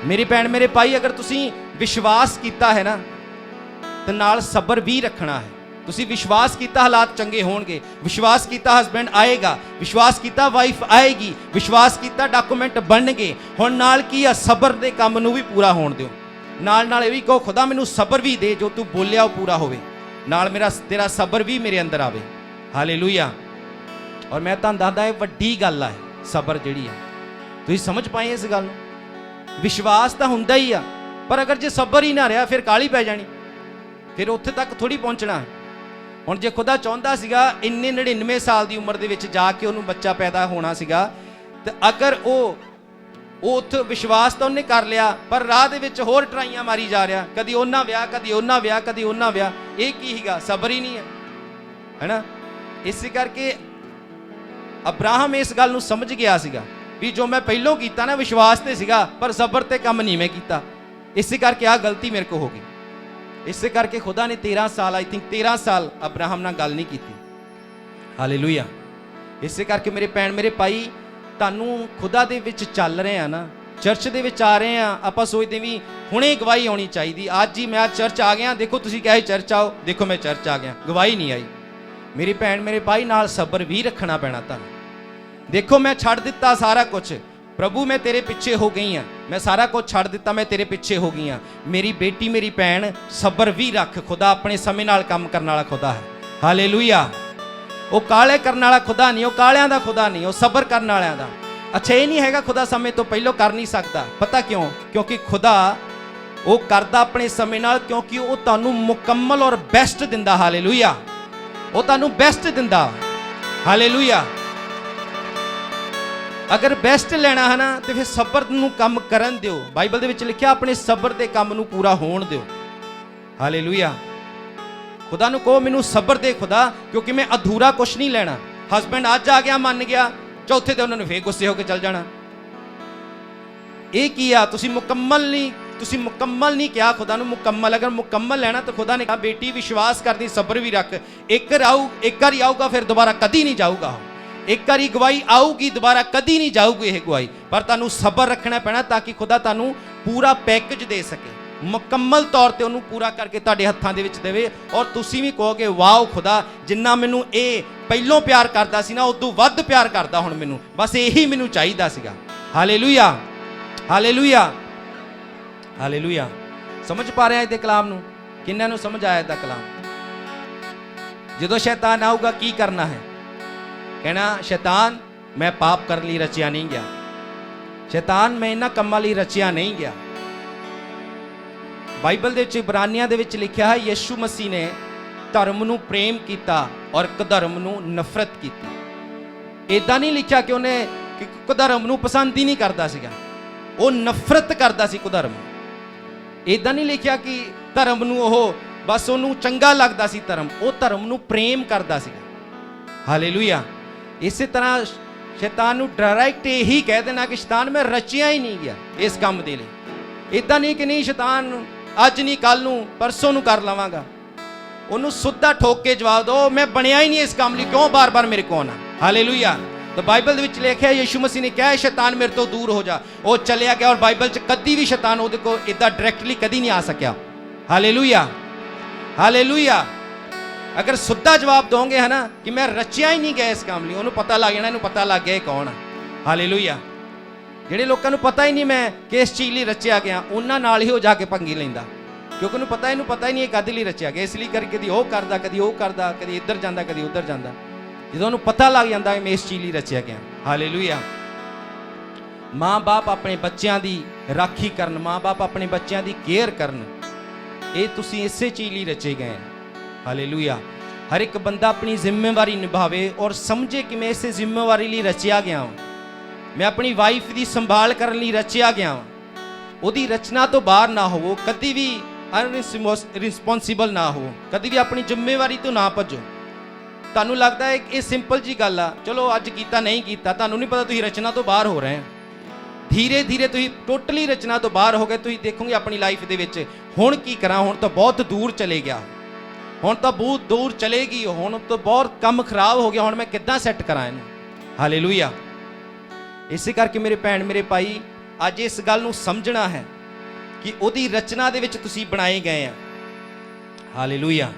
ਮੇਰੀ ਭੈਣ, ਮੇਰੇ ਭਾਈ, ਅਗਰ ਤੁਸੀਂ ਵਿਸ਼ਵਾਸ ਕੀਤਾ ਹੈ ਨਾ, ਤੇ ਨਾਲ ਸਬਰ ਵੀ ਰੱਖਣਾ ਹੈ। ਤੁਸੀਂ ਵਿਸ਼ਵਾਸ ਕੀਤਾ ਹਾਲਾਤ ਚੰਗੇ ਹੋਣਗੇ, ਵਿਸ਼ਵਾਸ ਕੀਤਾ ਹਸਬੈਂਡ ਆਏਗਾ, ਵਿਸ਼ਵਾਸ ਕੀਤਾ ਵਾਈਫ ਆਏਗੀ, ਵਿਸ਼ਵਾਸ ਕੀਤਾ ਡਾਕੂਮੈਂਟ ਬਣਨਗੇ। ਹੁਣ ਨਾਲ ਕੀ ਆ, ਸਬਰ ਦੇ ਕੰਮ ਨੂੰ ਵੀ ਪੂਰਾ ਹੋਣ ਦਿਓ। ਨਾਲ ਨਾਲ ਇਹ ਵੀ ਕਹੋ, ਖੁਦਾ ਮੈਨੂੰ ਸਬਰ ਵੀ ਦੇ, ਜੋ ਤੂੰ ਬੋਲਿਆ ਉਹ ਪੂਰਾ ਹੋਵੇ। ਨਾਲ ਤੇਰਾ ਸਬਰ ਵੀ ਮੇਰੇ ਅੰਦਰ ਆਵੇ। ਹਾਲੇਲੂਇਆ। ਔਰ ਮੈਂ ਤੁਹਾਨੂੰ ਦੱਸਦਾ, ਇਹ ਵੱਡੀ ਗੱਲ ਆ, ਸਬਰ ਜਿਹੜੀ ਆ। ਤੁਸੀਂ ਸਮਝ ਪਾਏ ਇਸ ਗੱਲ ਨੂੰ? ਵਿਸ਼ਵਾਸ ਤਾਂ ਹੁੰਦਾ ਹੀ ਆ, ਪਰ ਅਗਰ ਜੇ ਸਬਰ ਹੀ ਨਾ ਰਿਹਾ, ਫਿਰ ਕਾਹਲੀ ਪੈ ਜਾਣੀ, ਫਿਰ ਉੱਥੇ ਤੱਕ ਥੋੜੀ ਪਹੁੰਚਣਾ। ਹੁਣ ਜੇ ਖੁਦਾ ਚਾਹੁੰਦਾ ਸੀਗਾ ਇੰਨੇ 99 ਸਾਲ ਦੀ ਉਮਰ ਦੇ ਵਿੱਚ ਜਾ ਕੇ ਉਹਨੂੰ ਬੱਚਾ ਪੈਦਾ ਹੋਣਾ ਸੀਗਾ, ਤੇ ਅਗਰ ਉਹ ਉੱਥੇ ਵਿਸ਼ਵਾਸ ਤਾਂ ਉਹਨੇ ਕਰ ਲਿਆ, ਪਰ ਰਾਹ ਦੇ ਵਿੱਚ ਹੋਰ ਟਰਾਈਆਂ ਮਾਰੀ ਜਾ ਰਿਹਾ, ਕਦੀ ਉਹਨਾਂ ਵਿਆਹ, ਕਦੀ ਉਹਨਾਂ ਵਿਆਹ, ਕਦੀ ਉਹਨਾਂ ਵਿਆਹ। ਇਹ ਕੀ ਸੀਗਾ? ਸਬਰ ਹੀ ਨਹੀਂ ਹੈ ਨਾ। ਇਸੇ ਕਰਕੇ ਅਬਰਾਹਮ ਇਸ ਗੱਲ ਨੂੰ ਸਮਝ ਗਿਆ ਸੀਗਾ ਵੀ ਜੋ ਮੈਂ ਪਹਿਲੋਂ ਕੀਤਾ ਨਾ, ਵਿਸ਼ਵਾਸ ਤੇ ਸੀਗਾ, ਪਰ ਸਬਰ ਤੇ ਕੰਮ ਨਹੀਂ ਮੈਂ ਕੀਤਾ। ਇਸੇ ਕਰਕੇ ਆਹ ਗਲਤੀ ਮੇਰੇ ਕੋਲ ਹੋ ਗਈ। ਇਸੇ ਕਰਕੇ ਖੁਦਾ ਨੇ 13 ਸਾਲ, ਆਈ ਥਿੰਕ 13 ਸਾਲ ਅਬਰਾਹਮ ਨਾਲ ਗੱਲ ਨਹੀਂ ਕੀਤੀ। ਹਾਲੇਲੂਇਆ। ਇਸੇ ਕਰਕੇ ਮੇਰੇ ਭੈਣ, ਮੇਰੇ ਭਾਈ, ਤੁਹਾਨੂੰ ਖੁਦਾ ਦੇ ਵਿੱਚ ਚੱਲ ਰਹੇ ਆ ਨਾ, ਚਰਚ ਦੇ ਵਿੱਚ ਆ ਰਹੇ ਆ, ਆਪਾਂ ਸੋਚਦੇ ਵੀ ਹੁਣੇ ਗਵਾਹੀ ਆਉਣੀ ਚਾਹੀਦੀ। ਅੱਜ ਹੀ ਮੈਂ ਚਰਚ ਆ ਗਿਆ, ਦੇਖੋ ਤੁਸੀਂ ਕਿਹਾ ਚਰਚ ਆਓ, ਦੇਖੋ ਮੈਂ ਚਰਚ ਆ ਗਿਆ, ਗਵਾਹੀ ਨਹੀਂ ਆਈ। ਮੇਰੀ ਭੈਣ, ਮੇਰੇ ਭਾਈ, ਨਾਲ ਸਬਰ ਵੀ ਰੱਖਣਾ ਪੈਣਾ ਤੁਹਾਨੂੰ। ਦੇਖੋ ਮੈਂ ਛੱਡ ਦਿੱਤਾ ਸਾਰਾ ਕੁਝ, ਪ੍ਰਭੂ ਮੈਂ ਤੇਰੇ ਪਿੱਛੇ ਹੋ ਗਈ ਹਾਂ, ਮੈਂ ਸਾਰਾ ਕੁਝ ਛੱਡ ਦਿੱਤਾ, ਮੈਂ ਤੇਰੇ ਪਿੱਛੇ ਹੋ ਗਈ ਹਾਂ। ਮੇਰੀ ਬੇਟੀ, ਮੇਰੀ ਭੈਣ, ਸਬਰ ਵੀ ਰੱਖ। ਖੁਦਾ ਆਪਣੇ ਸਮੇਂ ਨਾਲ ਕੰਮ ਕਰਨ ਵਾਲਾ ਖੁਦਾ ਹੈ। ਹਾਲੇਲੂਇਆ। ਉਹ ਕਾਲੇ ਕਰਨ ਵਾਲਾ ਖੁਦਾ ਨਹੀਂ, ਉਹ ਕਾਲਿਆਂ ਦਾ ਖੁਦਾ ਨਹੀਂ, ਉਹ ਸਬਰ ਕਰਨ ਵਾਲਿਆਂ ਦਾ। ਅੱਛਾ, ਇਹ ਨਹੀਂ ਹੈਗਾ ਖੁਦਾ ਸਮੇਂ ਤੋਂ ਪਹਿਲਾਂ ਕਰ ਨਹੀਂ ਸਕਦਾ। ਪਤਾ ਕਿਉਂ? ਕਿਉਂਕਿ ਖੁਦਾ ਉਹ ਕਰਦਾ ਆਪਣੇ ਸਮੇਂ ਨਾਲ, ਕਿਉਂਕਿ ਉਹ ਤੁਹਾਨੂੰ ਮੁਕੰਮਲ ਔਰ ਬੈਸਟ ਦਿੰਦਾ। ਹਾਲੇਲੂਇਆ। ਉਹ ਤੁਹਾਨੂੰ ਬੈਸਟ ਦਿੰਦਾ। ਹਾਲੇਲੂਇਆ। ਅਗਰ ਬੈਸਟ ਲੈਣਾ ਹੈ ਨਾ, ਤੇ ਫਿਰ ਸਬਰ ਨੂੰ ਕੰਮ ਕਰਨ ਦਿਓ। ਬਾਈਬਲ ਦੇ ਵਿੱਚ ਲਿਖਿਆ, ਆਪਣੇ ਸਬਰ ਦੇ ਕੰਮ ਨੂੰ ਪੂਰਾ ਹੋਣ ਦਿਓ। ਹਾਲੇਲੂਇਆ। ਖੁਦਾ ਨੂੰ ਕਹੋ, ਮੈਨੂੰ ਸਬਰ ਦੇ ਖੁਦਾ, ਕਿਉਂਕਿ ਮੈਂ ਅਧੂਰਾ ਕੁਛ ਨਹੀਂ ਲੈਣਾ। ਹਸਬੈਂਡ ਅੱਜ ਆ ਗਿਆ, ਮੰਨ ਗਿਆ, ਚੌਥੇ ਤੇ ਉਹਨਾਂ ਨੂੰ ਫੇਰ ਗੁੱਸੇ ਹੋ ਕੇ ਚੱਲ ਜਾਣਾ। ਇਹ ਕੀ ਆ? ਤੁਸੀਂ ਮੁਕੰਮਲ ਨਹੀਂ ਕਿਹਾ ਖੁਦਾ ਨੂੰ। ਮੁਕੰਮਲ, ਅਗਰ ਮੁਕੰਮਲ ਲੈਣਾ ਤਾਂ ਖੁਦਾ ਨੇ ਕਹਾ, ਬੇਟੀ ਵਿਸ਼ਵਾਸ ਕਰਦੀ, ਸਬਰ ਵੀ ਰੱਖ। ਇੱਕ ਵਾਰੀ ਆਊਗਾ, ਫਿਰ ਦੁਬਾਰਾ ਕਦੀ ਨਹੀਂ ਜਾਊਗਾ। ਇੱਕ ਵਾਰੀ ਗਵਾਹੀ ਆਊਗੀ, ਦੁਬਾਰਾ ਕਦੀ ਨਹੀਂ ਜਾਊਗੀ ਇਹ ਗਵਾਹੀ। ਪਰ ਤੁਹਾਨੂੰ ਸਬਰ ਰੱਖਣਾ ਪੈਣਾ, ਤਾਂ ਕਿ ਖੁਦਾ ਤੁਹਾਨੂੰ ਪੂਰਾ ਪੈਕੇਜ ਦੇ ਸਕੇ, ਮੁਕੰਮਲ ਤੌਰ ਤੇ ਉਹਨੂੰ ਪੂਰਾ ਕਰਕੇ ਤੁਹਾਡੇ ਹੱਥਾਂ ਦੇ ਵਿੱਚ ਦੇਵੇ। ਔਰ ਤੁਸੀਂ ਵੀ ਕਹੋਗੇ, ਵਾਓ ਖੁਦਾ, ਜਿੰਨਾ ਮੈਨੂੰ ਇਹ ਪਹਿਲੋਂ ਪਿਆਰ ਕਰਦਾ ਸੀ ਨਾ, ਉਦੋਂ ਵੱਧ ਪਿਆਰ ਕਰਦਾ ਹੁਣ ਮੈਨੂੰ। ਬਸ ਇਹੀ ਮੈਨੂੰ ਚਾਹੀਦਾ ਸੀਗਾ। ਹਾਲੇਲੂਇਆ। ਹਾਲੇਲੂਇਆ। ਹਾਲੇਲੂਇਆ। ਸਮਝ ਪਾ ਰਹੇ ਆ ਇਹਦੇ ਕਲਾਮ ਨੂੰ? ਕਿੰਨਿਆਂ ਨੂੰ ਸਮਝ ਆਇਆ ਇਹਦਾ ਕਲਾਮ? ਜਦੋਂ ਸ਼ੈਤਾਨ ਆਊਗਾ, ਕੀ ਕਰਨਾ ਹੈ? ਕਹਿਣਾ, ਸ਼ੈਤਾਨ ਮੈਂ ਪਾਪ ਕਰਨ ਲਈ ਰਚਿਆ ਨਹੀਂ ਗਿਆ, ਸ਼ੈਤਾਨ ਮੈਂ ਇਹਨਾਂ ਕੰਮਾਂ ਲਈ ਰਚਿਆ ਨਹੀਂ ਗਿਆ। ਬਾਈਬਲ ਦੇ ਵਿੱਚ ਇਬਰਾਨੀਆਂ ਦੇ ਵਿੱਚ ਲਿਖਿਆ ਹੈ, ਯਿਸੂ ਮਸੀਹ ਨੇ ਧਰਮ ਨੂੰ ਪ੍ਰੇਮ ਕੀਤਾ ਔਰ ਕੁਧਰਮ ਨੂੰ ਨਫ਼ਰਤ ਕੀਤੀ। ਇਦਾਂ ਨਹੀਂ ਲਿਖਿਆ ਕਿ ਉਹਨੇ ਕੁਧਰਮ ਨੂੰ ਪਸੰਦ ਹੀ ਨਹੀਂ ਕਰਦਾ ਸੀਗਾ, ਉਹ ਨਫ਼ਰਤ ਕਰਦਾ ਸੀ ਕੁਧਰਮ। ਇਦਾਂ ਨਹੀਂ ਲਿਖਿਆ ਕਿ ਧਰਮ ਨੂੰ ਉਹ ਬਸ ਉਹਨੂੰ ਚੰਗਾ ਲੱਗਦਾ ਸੀ ਧਰਮ, ਉਹ ਧਰਮ ਨੂੰ ਪ੍ਰੇਮ ਕਰਦਾ ਸੀਗਾ। ਹਾਲੇਲੂਇਆ। ਇਸੇ ਤਰ੍ਹਾਂ ਸ਼ੈਤਾਨ ਨੂੰ ਡਾਇਰੈਕਟ ਇਹੀ ਕਹਿ ਦੇਣਾ ਕਿ ਸ਼ੈਤਾਨ ਮੈਂ ਰਚਿਆ ਹੀ ਨਹੀਂ ਗਿਆ ਇਸ ਕੰਮ ਦੇ ਲਈ। ਇਦਾਂ ਨਹੀਂ ਕਿ ਨਹੀਂ ਸ਼ੈਤਾਨ ਅੱਜ ਨਹੀਂ, ਕੱਲ ਨੂੰ, ਪਰਸੋਂ ਨੂੰ ਕਰ ਲਵਾਂਗਾ। ਉਹਨੂੰ ਸੁੱਧਾ ਠੋਕ ਕੇ ਜਵਾਬ ਦਿਓ, ਮੈਂ ਬਣਿਆ ਹੀ ਨਹੀਂ ਇਸ ਕੰਮ ਲਈ, ਕਿਉਂ ਬਾਰ-ਬਾਰ ਮੇਰੇ ਕੋਲ ਆਉਣਾ। ਹਾਲੇਲੂਇਆ। ਤਾਂ ਬਾਈਬਲ ਦੇ ਵਿੱਚ ਲਿਖਿਆ, ਯਿਸੂ ਮਸੀਹ ਨੇ ਕਿਹਾ, ਸ਼ੈਤਾਨ ਮੇਰੇ ਤੋਂ ਦੂਰ ਹੋ ਜਾ। ਉਹ ਚਲਿਆ ਗਿਆ, ਔਰ ਬਾਈਬਲ 'ਚ ਕਦੀ ਵੀ ਸ਼ੈਤਾਨ ਉਹਦੇ ਕੋਲ ਇਦਾਂ ਡਾਇਰੈਕਟਲੀ ਕਦੀ ਨਹੀਂ ਆ ਸਕਿਆ। ਹਾਲੇਲੂਇਆ। ਹਾਲੇਲੂਇਆ। ਅਗਰ ਸੁੱਧਾ ਜਵਾਬ ਦੋਗੇ ਹੈ ਨਾ ਕਿ ਮੈਂ ਰਚਿਆ ਹੀ ਨਹੀਂ ਗਿਆ ਇਸ ਕੰਮ ਲਈ, ਉਹਨੂੰ ਪਤਾ ਲੱਗ ਜਾਣਾ, ਇਹਨੂੰ ਪਤਾ ਲੱਗ ਗਿਆ ਇਹ ਕੌਣ ਆ। ਹਾਲੇਲੂਇਆ। ਜਿਹੜੇ ਲੋਕਾਂ ਨੂੰ ਪਤਾ ਹੀ ਨਹੀਂ ਮੈਂ ਕਿਸ ਚੀਜ਼ ਲਈ ਰਚਿਆ ਗਿਆ, ਉਹਨਾਂ ਨਾਲ ਹੀ ਉਹ ਜਾ ਕੇ ਪੰਗੀ ਲੈਂਦਾ, ਕਿਉਂਕਿ ਉਹਨੂੰ ਪਤਾ ਹੀ ਨਹੀਂ ਇਹ ਕਾਹਦੇ ਲਈ ਰਚਿਆ ਗਿਆ। ਇਸ ਲਈ ਕਰਕੇ ਕਦੀ ਉਹ ਕਰਦਾ, ਕਦੀ ਉਹ ਕਰਦਾ, ਕਦੀ ਇੱਧਰ ਜਾਂਦਾ, ਕਦੀ ਉੱਧਰ ਜਾਂਦਾ। ਜਦੋਂ ਉਹਨੂੰ ਪਤਾ ਲੱਗ ਜਾਂਦਾ ਮੈਂ ਇਸ ਚੀਜ਼ ਲਈ ਰਚਿਆ ਗਿਆ। ਹਾਲੇਲੂਇਆ। ਮਾਂ ਬਾਪ ਆਪਣੇ ਬੱਚਿਆਂ ਦੀ ਰਾਖੀ ਕਰਨ, ਮਾਂ ਬਾਪ ਆਪਣੇ ਬੱਚਿਆਂ ਦੀ ਕੇਅਰ ਕਰਨ। ਇਹ ਤੁਸੀਂ ਇਸੇ ਚੀਜ਼ ਲਈ ਰਚੇ ਗਏ ਆ। ਹਾਲੇਲੂਇਆ। ਹਰ ਇੱਕ ਬੰਦਾ ਆਪਣੀ ਜ਼ਿੰਮੇਵਾਰੀ ਨਿਭਾਵੇ ਔਰ ਸਮਝੇ ਕਿ ਮੈਂ ਇਸੇ ਜ਼ਿੰਮੇਵਾਰੀ ਲਈ ਰਚਿਆ ਗਿਆ ਹਾਂ। ਮੈਂ ਆਪਣੀ ਵਾਈਫ ਦੀ ਸੰਭਾਲ ਕਰਨ ਲਈ ਰਚਿਆ ਗਿਆ ਹਾਂ। ਉਹਦੀ ਰਚਨਾ ਤੋਂ ਬਾਹਰ ਨਾ ਹੋਵੋ, ਕਦੀ ਵੀ ਅਨਰਿਸਪੌਂਸਿਬਲ ਨਾ ਹੋ, ਕਦੀ ਵੀ ਆਪਣੀ ਜ਼ਿੰਮੇਵਾਰੀ ਤੋਂ ਨਾ ਭੱਜੋ। ਤੁਹਾਨੂੰ ਲੱਗਦਾ ਹੈ ਇਹ ਸਿੰਪਲ ਜੀ ਗੱਲ ਆ, ਚਲੋ ਅੱਜ ਕੀਤਾ ਨਹੀਂ ਕੀਤਾ, ਤੁਹਾਨੂੰ ਨਹੀਂ ਪਤਾ ਤੁਸੀਂ ਰਚਨਾ ਤੋਂ ਬਾਹਰ ਹੋ ਰਹੇ ਹੋ। ਧੀਰੇ ਧੀਰੇ ਤੁਸੀਂ ਟੋਟਲੀ ਰਚਨਾ ਤੋਂ ਬਾਹਰ ਹੋ ਗਏ। ਤੁਸੀਂ ਦੇਖੋਗੇ ਆਪਣੀ ਲਾਈਫ ਦੇ ਵਿੱਚ ਹੁਣ ਕੀ ਕਰਾਂ, ਹੁਣ ਤਾਂ ਬਹੁਤ ਦੂਰ ਚਲੇ ਗਿਆ, ਹੁਣ ਤਾਂ ਬਹੁਤ ਦੂਰ ਚਲੇਗੀ, ਹੁਣ ਤਾਂ ਬਹੁਤ ਕੰਮ ਖਰਾਬ ਹੋ ਗਿਆ, ਹੁਣ ਮੈਂ ਕਿੱਦਾਂ ਸੈੱਟ ਕਰਾਂ ਇਹਨੂੰ। ਹਾਲੇਲੂਇਆ। ਇਸੇ ਕਰਕੇ ਮੇਰੇ ਭੈਣ ਮੇਰੇ ਭਾਈ, ਅੱਜ ਇਸ ਗੱਲ ਨੂੰ ਸਮਝਣਾ ਹੈ ਕਿ ਉਹਦੀ ਰਚਨਾ ਦੇ ਵਿੱਚ ਤੁਸੀਂ ਬਣਾਏ ਗਏ ਆ। ਹਾਲੇਲੂਇਆ।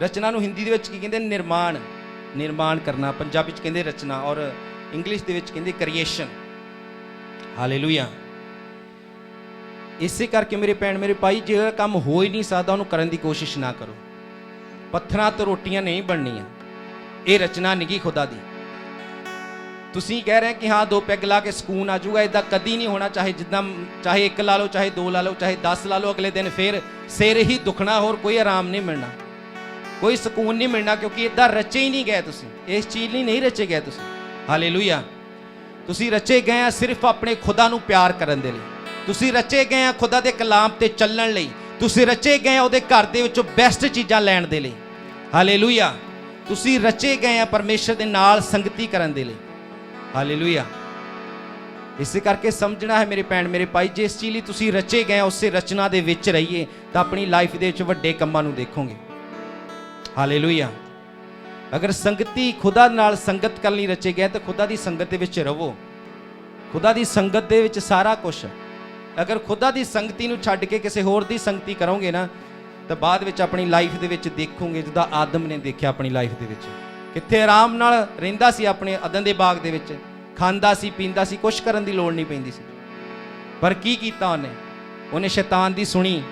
ਰਚਨਾ ਨੂੰ ਹਿੰਦੀ ਦੇ ਵਿੱਚ ਕੀ ਕਹਿੰਦੇ? ਨਿਰਮਾਣ। ਨਿਰਮਾਣ ਕਰਨਾ, ਪੰਜਾਬੀ ਵਿੱਚ ਕਹਿੰਦੇ ਰਚਨਾ, ਔਰ ਇੰਗਲਿਸ਼ ਦੇ ਵਿੱਚ ਕਹਿੰਦੇ ਕ੍ਰੀਏਸ਼ਨ। ਹਾਲੇਲੂਇਆ। ਇਸੇ ਕਰਕੇ ਮੇਰੇ ਭੈਣ ਮੇਰੇ ਭਾਈ, ਜਿਹੜਾ ਕੰਮ ਹੋ ਹੀ ਨਹੀਂ ਸਕਦਾ ਉਹਨੂੰ ਕਰਨ ਦੀ ਕੋਸ਼ਿਸ਼ ਨਾ ਕਰੋ। ਪੱਥਰਾਂ ਤੋਂ ਰੋਟੀਆਂ ਨਹੀਂ ਬਣਨੀਆਂ। ਇਹ ਰਚਨਾ ਨਿੱਗੀ ਖੁਦਾ ਦੀ। ਤੁਸੀਂ ਕਹਿ ਰਹੇ ਕਿ ਹਾਂ 2 ਪੈਗ ਲਾ ਕੇ ਸਕੂਨ ਆ ਜਾਊਗਾ, ਇਦਾਂ ਕਦੀ ਨਹੀਂ ਹੋਣਾ। ਚਾਹੇ 1 ਲਾ ਲਓ, ਚਾਹੇ 2 ਲਾ ਲਓ, ਚਾਹੇ 10 ਲਾ ਲਓ, ਅਗਲੇ ਦਿਨ ਫਿਰ ਸਿਰ ਹੀ ਦੁਖਣਾ, ਹੋਰ ਕੋਈ ਆਰਾਮ ਨਹੀਂ ਮਿਲਣਾ, ਕੋਈ ਸਕੂਨ ਨਹੀਂ ਮਿਲਣਾ, ਕਿਉਂਕਿ ਇਦਾਂ ਰਚੇ ਹੀ ਨਹੀਂ ਗਏ ਤੁਸੀਂ। ਇਸ ਚੀਜ਼ ਲਈ ਨਹੀਂ ਰਚੇ ਗਏ ਤੁਸੀਂ। ਹਾਲੇਲੂਇਆ। ਤੁਸੀਂ ਰਚੇ ਗਏ ਆ ਸਿਰਫ ਆਪਣੇ ਖੁਦਾ ਨੂੰ ਪਿਆਰ ਕਰਨ ਦੇ ਲਈ। ਤੁਸੀਂ ਰਚੇ ਗਏ ਆ ਖੁਦਾ ਦੇ ਕਲਾਮ ਤੇ ਚੱਲਣ ਲਈ। ਤੁਸੀਂ ਰਚੇ ਗਏ ਆ ਉਹਦੇ ਘਰ ਦੇ ਵਿੱਚੋਂ ਬੈਸਟ ਚੀਜ਼ਾਂ ਲੈਣ ਦੇ ਲਈ। ਹਾਲੇਲੂਇਆ। ਤੁਸੀਂ ਰਚੇ ਗਏ ਆ ਪਰਮੇਸ਼ਰ ਦੇ ਨਾਲ ਸੰਗਤੀ ਕਰਨ ਦੇ ਲਈ। ਹਾਲੇਲੂਇਆ। ਇਸੇ ਕਰਕੇ ਸਮਝਣਾ ਹੈ ਮੇਰੇ ਭੈਣ ਮੇਰੇ ਭਾਈ, ਜਿਸ ਚੀਜ਼ ਲਈ ਤੁਸੀਂ ਰਚੇ ਗਏ ਉਸੇ ਰਚਨਾ ਦੇ ਵਿੱਚ ਰਹੀਏ ਤਾਂ ਆਪਣੀ ਲਾਈਫ ਦੇ ਵਿੱਚ ਵੱਡੇ ਕੰਮਾਂ ਨੂੰ ਦੇਖੋਗੇ। ਹਾਲੇਲੂਇਆ। ਅਗਰ ਸੰਗਤੀ ਖੁਦਾ ਨਾਲ ਸੰਗਤ ਕਰਨ ਲਈ ਰਚੇ ਗਏ ਤਾਂ ਖੁਦਾ ਦੀ ਸੰਗਤ ਦੇ ਵਿੱਚ ਰਹੋ। ਖੁਦਾ ਦੀ ਸੰਗਤ ਦੇ ਵਿੱਚ ਸਾਰਾ ਕੁਝ। ਅਗਰ ਖੁਦਾ ਦੀ ਸੰਗਤੀ ਨੂੰ ਛੱਡ ਕੇ ਕਿਸੇ ਹੋਰ ਦੀ ਸੰਗਤੀ ਕਰੋਗੇ ਨਾ, ਤਾਂ ਬਾਅਦ ਵਿੱਚ ਆਪਣੀ ਲਾਈਫ ਦੇ ਵਿੱਚ ਦੇਖੋਗੇ ਜਿੱਦਾਂ ਆਦਮ ਨੇ ਦੇਖਿਆ ਆਪਣੀ ਲਾਈਫ ਦੇ ਵਿੱਚ। ਕਿੱਥੇ ਆਰਾਮ ਨਾਲ ਰਹਿੰਦਾ ਸੀ ਆਪਣੇ ਅਦਨ ਦੇ ਬਾਗ ਦੇ ਵਿੱਚ, ਖਾਂਦਾ ਸੀ ਪੀਂਦਾ ਸੀ, ਕੁਛ ਕਰਨ ਦੀ ਲੋੜ ਨਹੀਂ ਪੈਂਦੀ ਸੀ। ਪਰ ਕੀ ਕੀਤਾ ਉਹਨੇ ਸ਼ੈਤਾਨ ਦੀ ਸੁਣੀ।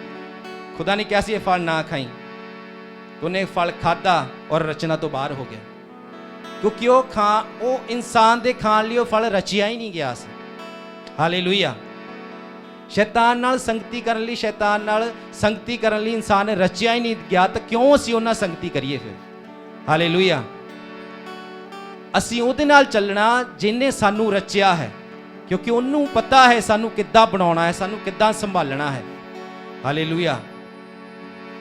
ਖੁਦਾ ਨੇ ਕਿਹਾ ਸੀ ਇਹ ਫਲ ਨਾ ਖਾਈ, ਉਹਨੇ ਫਲ ਖਾਧਾ ਔਰ ਰਚਨਾ ਤੋਂ ਬਾਹਰ ਹੋ ਗਿਆ, ਕਿਉਂਕਿ ਉਹ ਇਨਸਾਨ ਦੇ ਖਾਣ ਲਈ ਉਹ ਫਲ ਰਚਿਆ ਹੀ ਨਹੀਂ ਗਿਆ ਸੀ। ਹਾਲੇਲੂਇਆ। ਸ਼ੈਤਾਨ ਨਾਲ ਸੰਗਤੀ ਕਰਨ ਲਈ ਇਨਸਾਨ ਰਚਿਆ ਹੀ ਨਹੀਂ ਗਿਆ, ਤਾਂ ਕਿਉਂ ਅਸੀਂ ਉਹਨਾਂ ਸੰਗਤੀ ਕਰੀਏ ਫਿਰ? ਹਾਲੇਲੂਇਆ। ਅਸੀਂ ਉਹਦੇ ਨਾਲ ਚੱਲਣਾ ਜਿਹਨੇ ਸਾਨੂੰ ਰਚਿਆ ਹੈ, ਕਿਉਂਕਿ ਉਹਨੂੰ ਪਤਾ ਹੈ ਸਾਨੂੰ ਕਿੱਦਾਂ ਬਣਾਉਣਾ ਹੈ, ਸਾਨੂੰ ਕਿੱਦਾਂ ਸੰਭਾਲਣਾ ਹੈ। ਹਾਲੇਲੂਇਆ।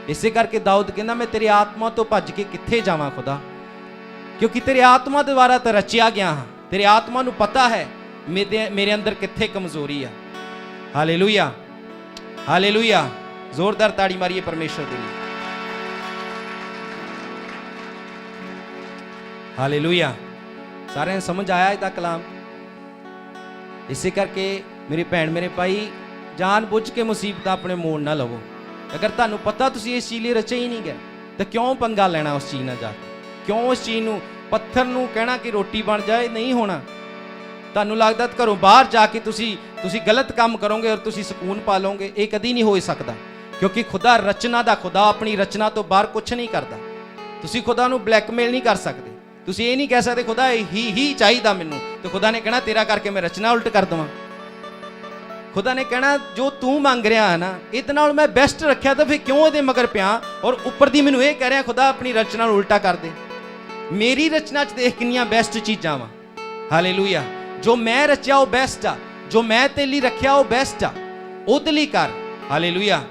ਇਸੇ ਕਰਕੇ ਦਾਊਦ ਕਹਿੰਦਾ ਮੈਂ ਤੇਰੀ ਆਤਮਾ ਤੋਂ ਭੱਜ ਕੇ ਕਿੱਥੇ ਜਾਵਾਂ ਖੁਦਾ, ਕਿਉਂਕਿ ਤੇਰੀ ਆਤਮਾ ਦੁਆਰਾ ਤਾਂ ਰਚਿਆ ਗਿਆ ਹਾਂ। ਤੇਰੀ ਆਤਮਾ ਨੂੰ ਪਤਾ ਹੈ ਮੇਰੇ ਅੰਦਰ ਕਿੱਥੇ ਕਮਜ਼ੋਰੀ ਆ। ਹਾਲੇਲੂਇਆ। ਹਾਲੇਲੂਇਆ। ਜ਼ੋਰਦਾਰ ਤਾੜੀ ਮਾਰੀਏ ਪਰਮੇਸ਼ਰ ਦੇ ਲਈ। ਹਾਲੇਲੂਇਆ। ਸਾਰਿਆਂ ਨੂੰ ਸਮਝ ਆਇਆ ਇਹਦਾ ਕਲਾਮ? ਇਸੇ ਕਰਕੇ ਮੇਰੇ ਭੈਣ ਮੇਰੇ ਭਾਈ, ਜਾਣ ਬੁੱਝ ਕੇ ਮੁਸੀਬਤਾਂ ਆਪਣੇ ਮੋੜ ਨਾ ਲਵੋ। ਅਗਰ ਤੁਹਾਨੂੰ ਪਤਾ ਤੁਸੀਂ ਇਸ ਚੀਜ਼ ਲਈ ਰਚੇ ਹੀ ਨਹੀਂ ਗਏ, ਤਾਂ ਕਿਉਂ ਪੰਗਾ ਲੈਣਾ ਉਸ ਚੀਜ਼ ਨਾਲ ਜਾ ਕੇ? ਕਿਉਂ ਉਸ ਚੀਜ਼ ਨੂੰ, ਪੱਥਰ ਨੂੰ ਕਹਿਣਾ ਕਿ ਰੋਟੀ ਬਣ ਜਾਏ? ਨਹੀਂ ਹੋਣਾ। ਤੁਹਾਨੂੰ ਲੱਗਦਾ ਘਰੋਂ ਬਾਹਰ ਜਾ ਕੇ ਤੁਸੀਂ ਗਲਤ ਕੰਮ ਕਰੋਗੇ ਔਰ ਤੁਸੀਂ ਸਕੂਨ ਪਾ ਲਓਗੇ? ਇਹ ਕਦੀ ਨਹੀਂ ਹੋ ਸਕਦਾ, ਕਿਉਂਕਿ ਖੁਦਾ ਰਚਨਾ ਦਾ ਖੁਦਾ ਆਪਣੀ ਰਚਨਾ ਤੋਂ ਬਾਹਰ ਕੁਝ ਨਹੀਂ ਕਰਦਾ। ਤੁਸੀਂ ਖੁਦਾ ਨੂੰ ਬਲੈਕਮੇਲ ਨਹੀਂ ਕਰ ਸਕਦੇ। ਤੁਸੀਂ ਇਹ ਨਹੀਂ ਕਹਿ ਸਕਦੇ ਖੁਦਾ ਹੀ ਚਾਹੀਦਾ ਮੈਨੂੰ, ਤੇ ਖੁਦਾ ਨੇ ਕਹਿਣਾ ਤੇਰਾ ਕਰਕੇ ਮੈਂ ਰਚਨਾ ਉਲਟ ਕਰ ਦੇਵਾਂ। ਖੁਦਾ ਨੇ ਕਹਿਣਾ ਜੋ ਤੂੰ ਮੰਗ ਰਿਹਾ ਹੈ ਨਾ, ਇਹਦੇ ਨਾਲ ਮੈਂ ਬੈਸਟ ਰੱਖਿਆ, ਤਾਂ ਫਿਰ ਕਿਉਂ ਇਹਦੇ ਮਗਰ ਪਿਆ? ਔਰ ਉੱਪਰ ਦੀ ਮੈਨੂੰ ਇਹ ਕਹਿ ਰਿਹਾ ਖੁਦਾ ਆਪਣੀ ਰਚਨਾ ਨੂੰ ਉਲਟਾ ਕਰ ਦੇ। ਮੇਰੀ ਰਚਨਾ 'ਚ ਦੇਖ ਕਿੰਨੀਆਂ ਬੈਸਟ ਚੀਜ਼ਾਂ ਵਾ। ਹਾਲੇਲੂਇਆ। ਜੋ ਮੈਂ ਰਚਿਆ ਉਹ ਬੈਸਟ ਆ, ਜੋ ਮੈਂ ਤੇਰੇ ਲਈ ਰੱਖਿਆ ਉਹ ਬੈਸਟ ਆ, ਉਹਦੇ ਲਈ ਕਰ। ਹਾਲੇਲੂਇਆ।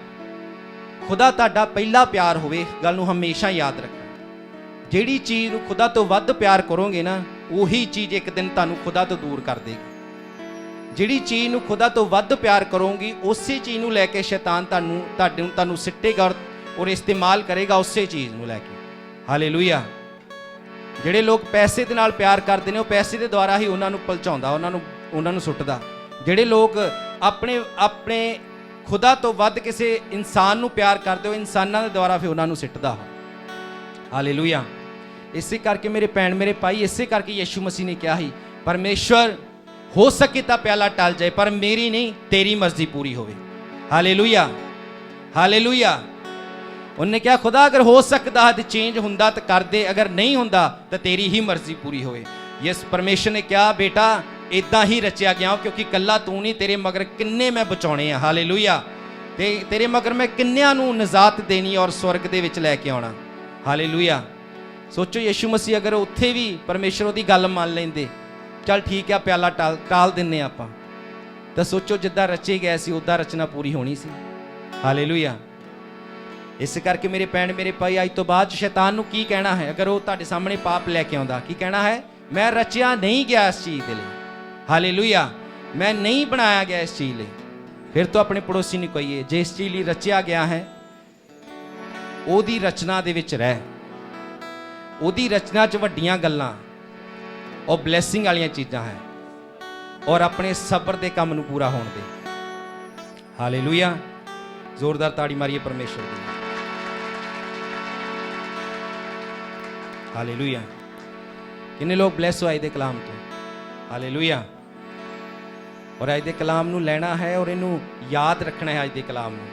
ਖੁਦਾ ਤੁਹਾਡਾ ਪਹਿਲਾ ਪਿਆਰ ਹੋਵੇ, ਇਸ ਗੱਲ ਨੂੰ ਹਮੇਸ਼ਾ ਯਾਦ ਰੱਖਣਾ। ਜਿਹੜੀ ਚੀਜ਼ ਨੂੰ ਖੁਦਾ ਤੋਂ ਵੱਧ ਪਿਆਰ ਕਰੋਗੇ ਨਾ, ਉਹੀ ਚੀਜ਼ ਇੱਕ ਦਿਨ ਤੁਹਾਨੂੰ ਖੁਦਾ ਤੋਂ ਦੂਰ ਕਰ ਦੇਗੀ। ਜਿਹੜੀ ਚੀਜ਼ ਨੂੰ ਖੁਦਾ ਤੋਂ ਵੱਧ ਪਿਆਰ ਕਰੋਗੀ, ਉਸੇ ਚੀਜ਼ ਨੂੰ ਲੈ ਕੇ ਸ਼ੈਤਾਨ ਤੁਹਾਨੂੰ ਸਿੱਟੇਗਾ ਔਰ ਇਸਤੇਮਾਲ ਕਰੇਗਾ ਉਸੇ ਚੀਜ਼ ਨੂੰ ਲੈ ਕੇ। ਹਾਲੇਲੂਇਆ। ਜਿਹੜੇ ਲੋਕ ਪੈਸੇ ਦੇ ਨਾਲ ਪਿਆਰ ਕਰਦੇ ਨੇ, ਉਹ ਪੈਸੇ ਦੇ ਦੁਆਰਾ ਹੀ ਉਹਨਾਂ ਨੂੰ ਪਲਚਾਉਂਦਾ, ਉਹਨਾਂ ਨੂੰ ਸੁੱਟਦਾ। ਜਿਹੜੇ ਲੋਕ ਆਪਣੇ ਖੁਦਾ ਤੋਂ ਵੱਧ ਕਿਸੇ ਇਨਸਾਨ ਨੂੰ ਪਿਆਰ ਕਰਦੇ, ਉਹ ਇਨਸਾਨਾਂ ਦੇ ਦੁਆਰਾ ਫਿਰ ਉਹਨਾਂ ਨੂੰ ਸਿੱਟਦਾ। ਹਾਲੇਲੂਇਆ। ਇਸੇ ਕਰਕੇ ਮੇਰੇ ਭੈਣ ਮੇਰੇ ਭਾਈ, ਇਸੇ ਕਰਕੇ ਯਿਸੂ ਮਸੀਹ ਨੇ ਕਿਹਾ ਸੀ, ਪਰਮੇਸ਼ਵਰ ਹੋ ਸਕੇ ਤਾਂ ਪਿਆਲਾ ਟਲ ਜਾਏ, ਪਰ ਮੇਰੀ ਨਹੀਂ ਤੇਰੀ ਮਰਜ਼ੀ ਪੂਰੀ ਹੋਵੇ। ਹਾਲੇਲੂਇਆ। ਹਾਲੇਲੂਇਆ। ਉਹਨੇ ਕਿਹਾ ਖੁਦਾ ਅਗਰ ਹੋ ਸਕਦਾ ਤੇ ਚੇਂਜ ਹੁੰਦਾ ਤਾਂ ਕਰ ਦੇ, ਅਗਰ ਨਹੀਂ ਹੁੰਦਾ ਤਾਂ ਤੇਰੀ ਹੀ ਮਰਜ਼ੀ ਪੂਰੀ ਹੋਵੇ। ਯਸ ਪਰਮੇਸ਼ਰ ਨੇ ਕਿਹਾ ਬੇਟਾ ਇਦਾਂ ਹੀ ਰਚਿਆ ਗਿਆ, ਕਿਉਂਕਿ ਇਕੱਲਾ ਤੂੰ ਨਹੀਂ, ਤੇਰੇ ਮਗਰ ਕਿੰਨੇ ਮੈਂ ਬਚਾਉਣੇ ਆ। ਹਾਲੇਲੂਇਆ। ਤੇ ਤੇਰੇ ਮਗਰ ਮੈਂ ਕਿੰਨਿਆਂ ਨੂੰ ਨਿਜਾਤ ਦੇਣੀ ਔਰ ਸਵਰਗ ਦੇ ਵਿੱਚ ਲੈ ਕੇ ਆਉਣਾ। ਹਾਲੇਲੂਇਆ। ਸੋਚੋ ਯਿਸੂ ਮਸੀਹ ਅਗਰ ਉੱਥੇ ਵੀ ਪਰਮੇਸ਼ਰ ਉਹਦੀ ਗੱਲ ਮੰਨ ਲੈਂਦੇ, ਚੱਲ ਠੀਕ ਆ ਪਿਆਲਾ ਟਾਲ ਦਿੰਨੇ ਆਪਾਂ, ਤਾਂ ਸੋਚੋ ਜਿੱਦਾਂ ਰਚੇ ਗਏ ਸੀ ਉੱਦਾਂ ਰਚਨਾ ਪੂਰੀ ਹੋਣੀ ਸੀ। ਹਾਲੇਲੂਇਆ। ਇਸ ਕਰਕੇ ਮੇਰੇ ਭੈਣ ਮੇਰੇ ਭਾਈ, ਅੱਜ ਤੋਂ ਬਾਅਦ ਸ਼ੈਤਾਨ ਨੂੰ ਕੀ ਕਹਿਣਾ ਹੈ? ਅਗਰ ਉਹ ਤੁਹਾਡੇ ਸਾਹਮਣੇ ਪਾਪ ਲੈ ਕੇ ਆਉਂਦਾ, ਕੀ ਕਹਿਣਾ ਹੈ? ਮੈਂ ਰਚਿਆ ਨਹੀਂ ਗਿਆ ਇਸ ਚੀਜ਼ ਦੇ ਲਈ। ਹਾਲੇਲੂਇਆ। ਮੈਂ ਨਹੀਂ ਬਣਾਇਆ ਗਿਆ ਇਸ ਚੀਜ਼ ਲਈ। ਫਿਰ ਤੋਂ ਆਪਣੇ ਪੜੋਸੀ ਨੂੰ ਕਹੀਏ, ਜੇ ਇਸ ਚੀਜ਼ ਲਈ ਰਚਿਆ ਗਿਆ ਹੈ, ਉਹਦੀ ਰਚਨਾ ਦੇ ਵਿੱਚ ਰਹਿ। ਉਹਦੀ ਰਚਨਾ 'ਚ ਵੱਡੀਆਂ ਗੱਲਾਂ ਉਹ ਬਲੈਸਿੰਗ ਵਾਲੀਆਂ ਚੀਜ਼ਾਂ ਹੈ, ਔਰ ਆਪਣੇ ਸਬਰ ਦੇ ਕੰਮ ਨੂੰ ਪੂਰਾ ਹੋਣ ਦੇ। ਹਾਲੇਲੂਇਆ। ਜ਼ੋਰਦਾਰ ਤਾੜੀ ਮਾਰੀਏ ਪਰਮੇਸ਼ਰ ਦੀ। ਹਾਲੇਲੂਇਆ। ਕਿੰਨੇ ਲੋਕ ਬਲੈਸ ਹੋਏ ਦੇ ਕਲਾਮ ਤੋਂ? ਹਾਲੇਲੂਇਆ। ਔਰ ਅੱਜ ਦੇ ਕਲਾਮ ਨੂੰ ਲੈਣਾ ਹੈ ਔਰ ਇਹਨੂੰ ਯਾਦ ਰੱਖਣਾ ਹੈ। ਅੱਜ ਦੇ ਕਲਾਮ ਨੂੰ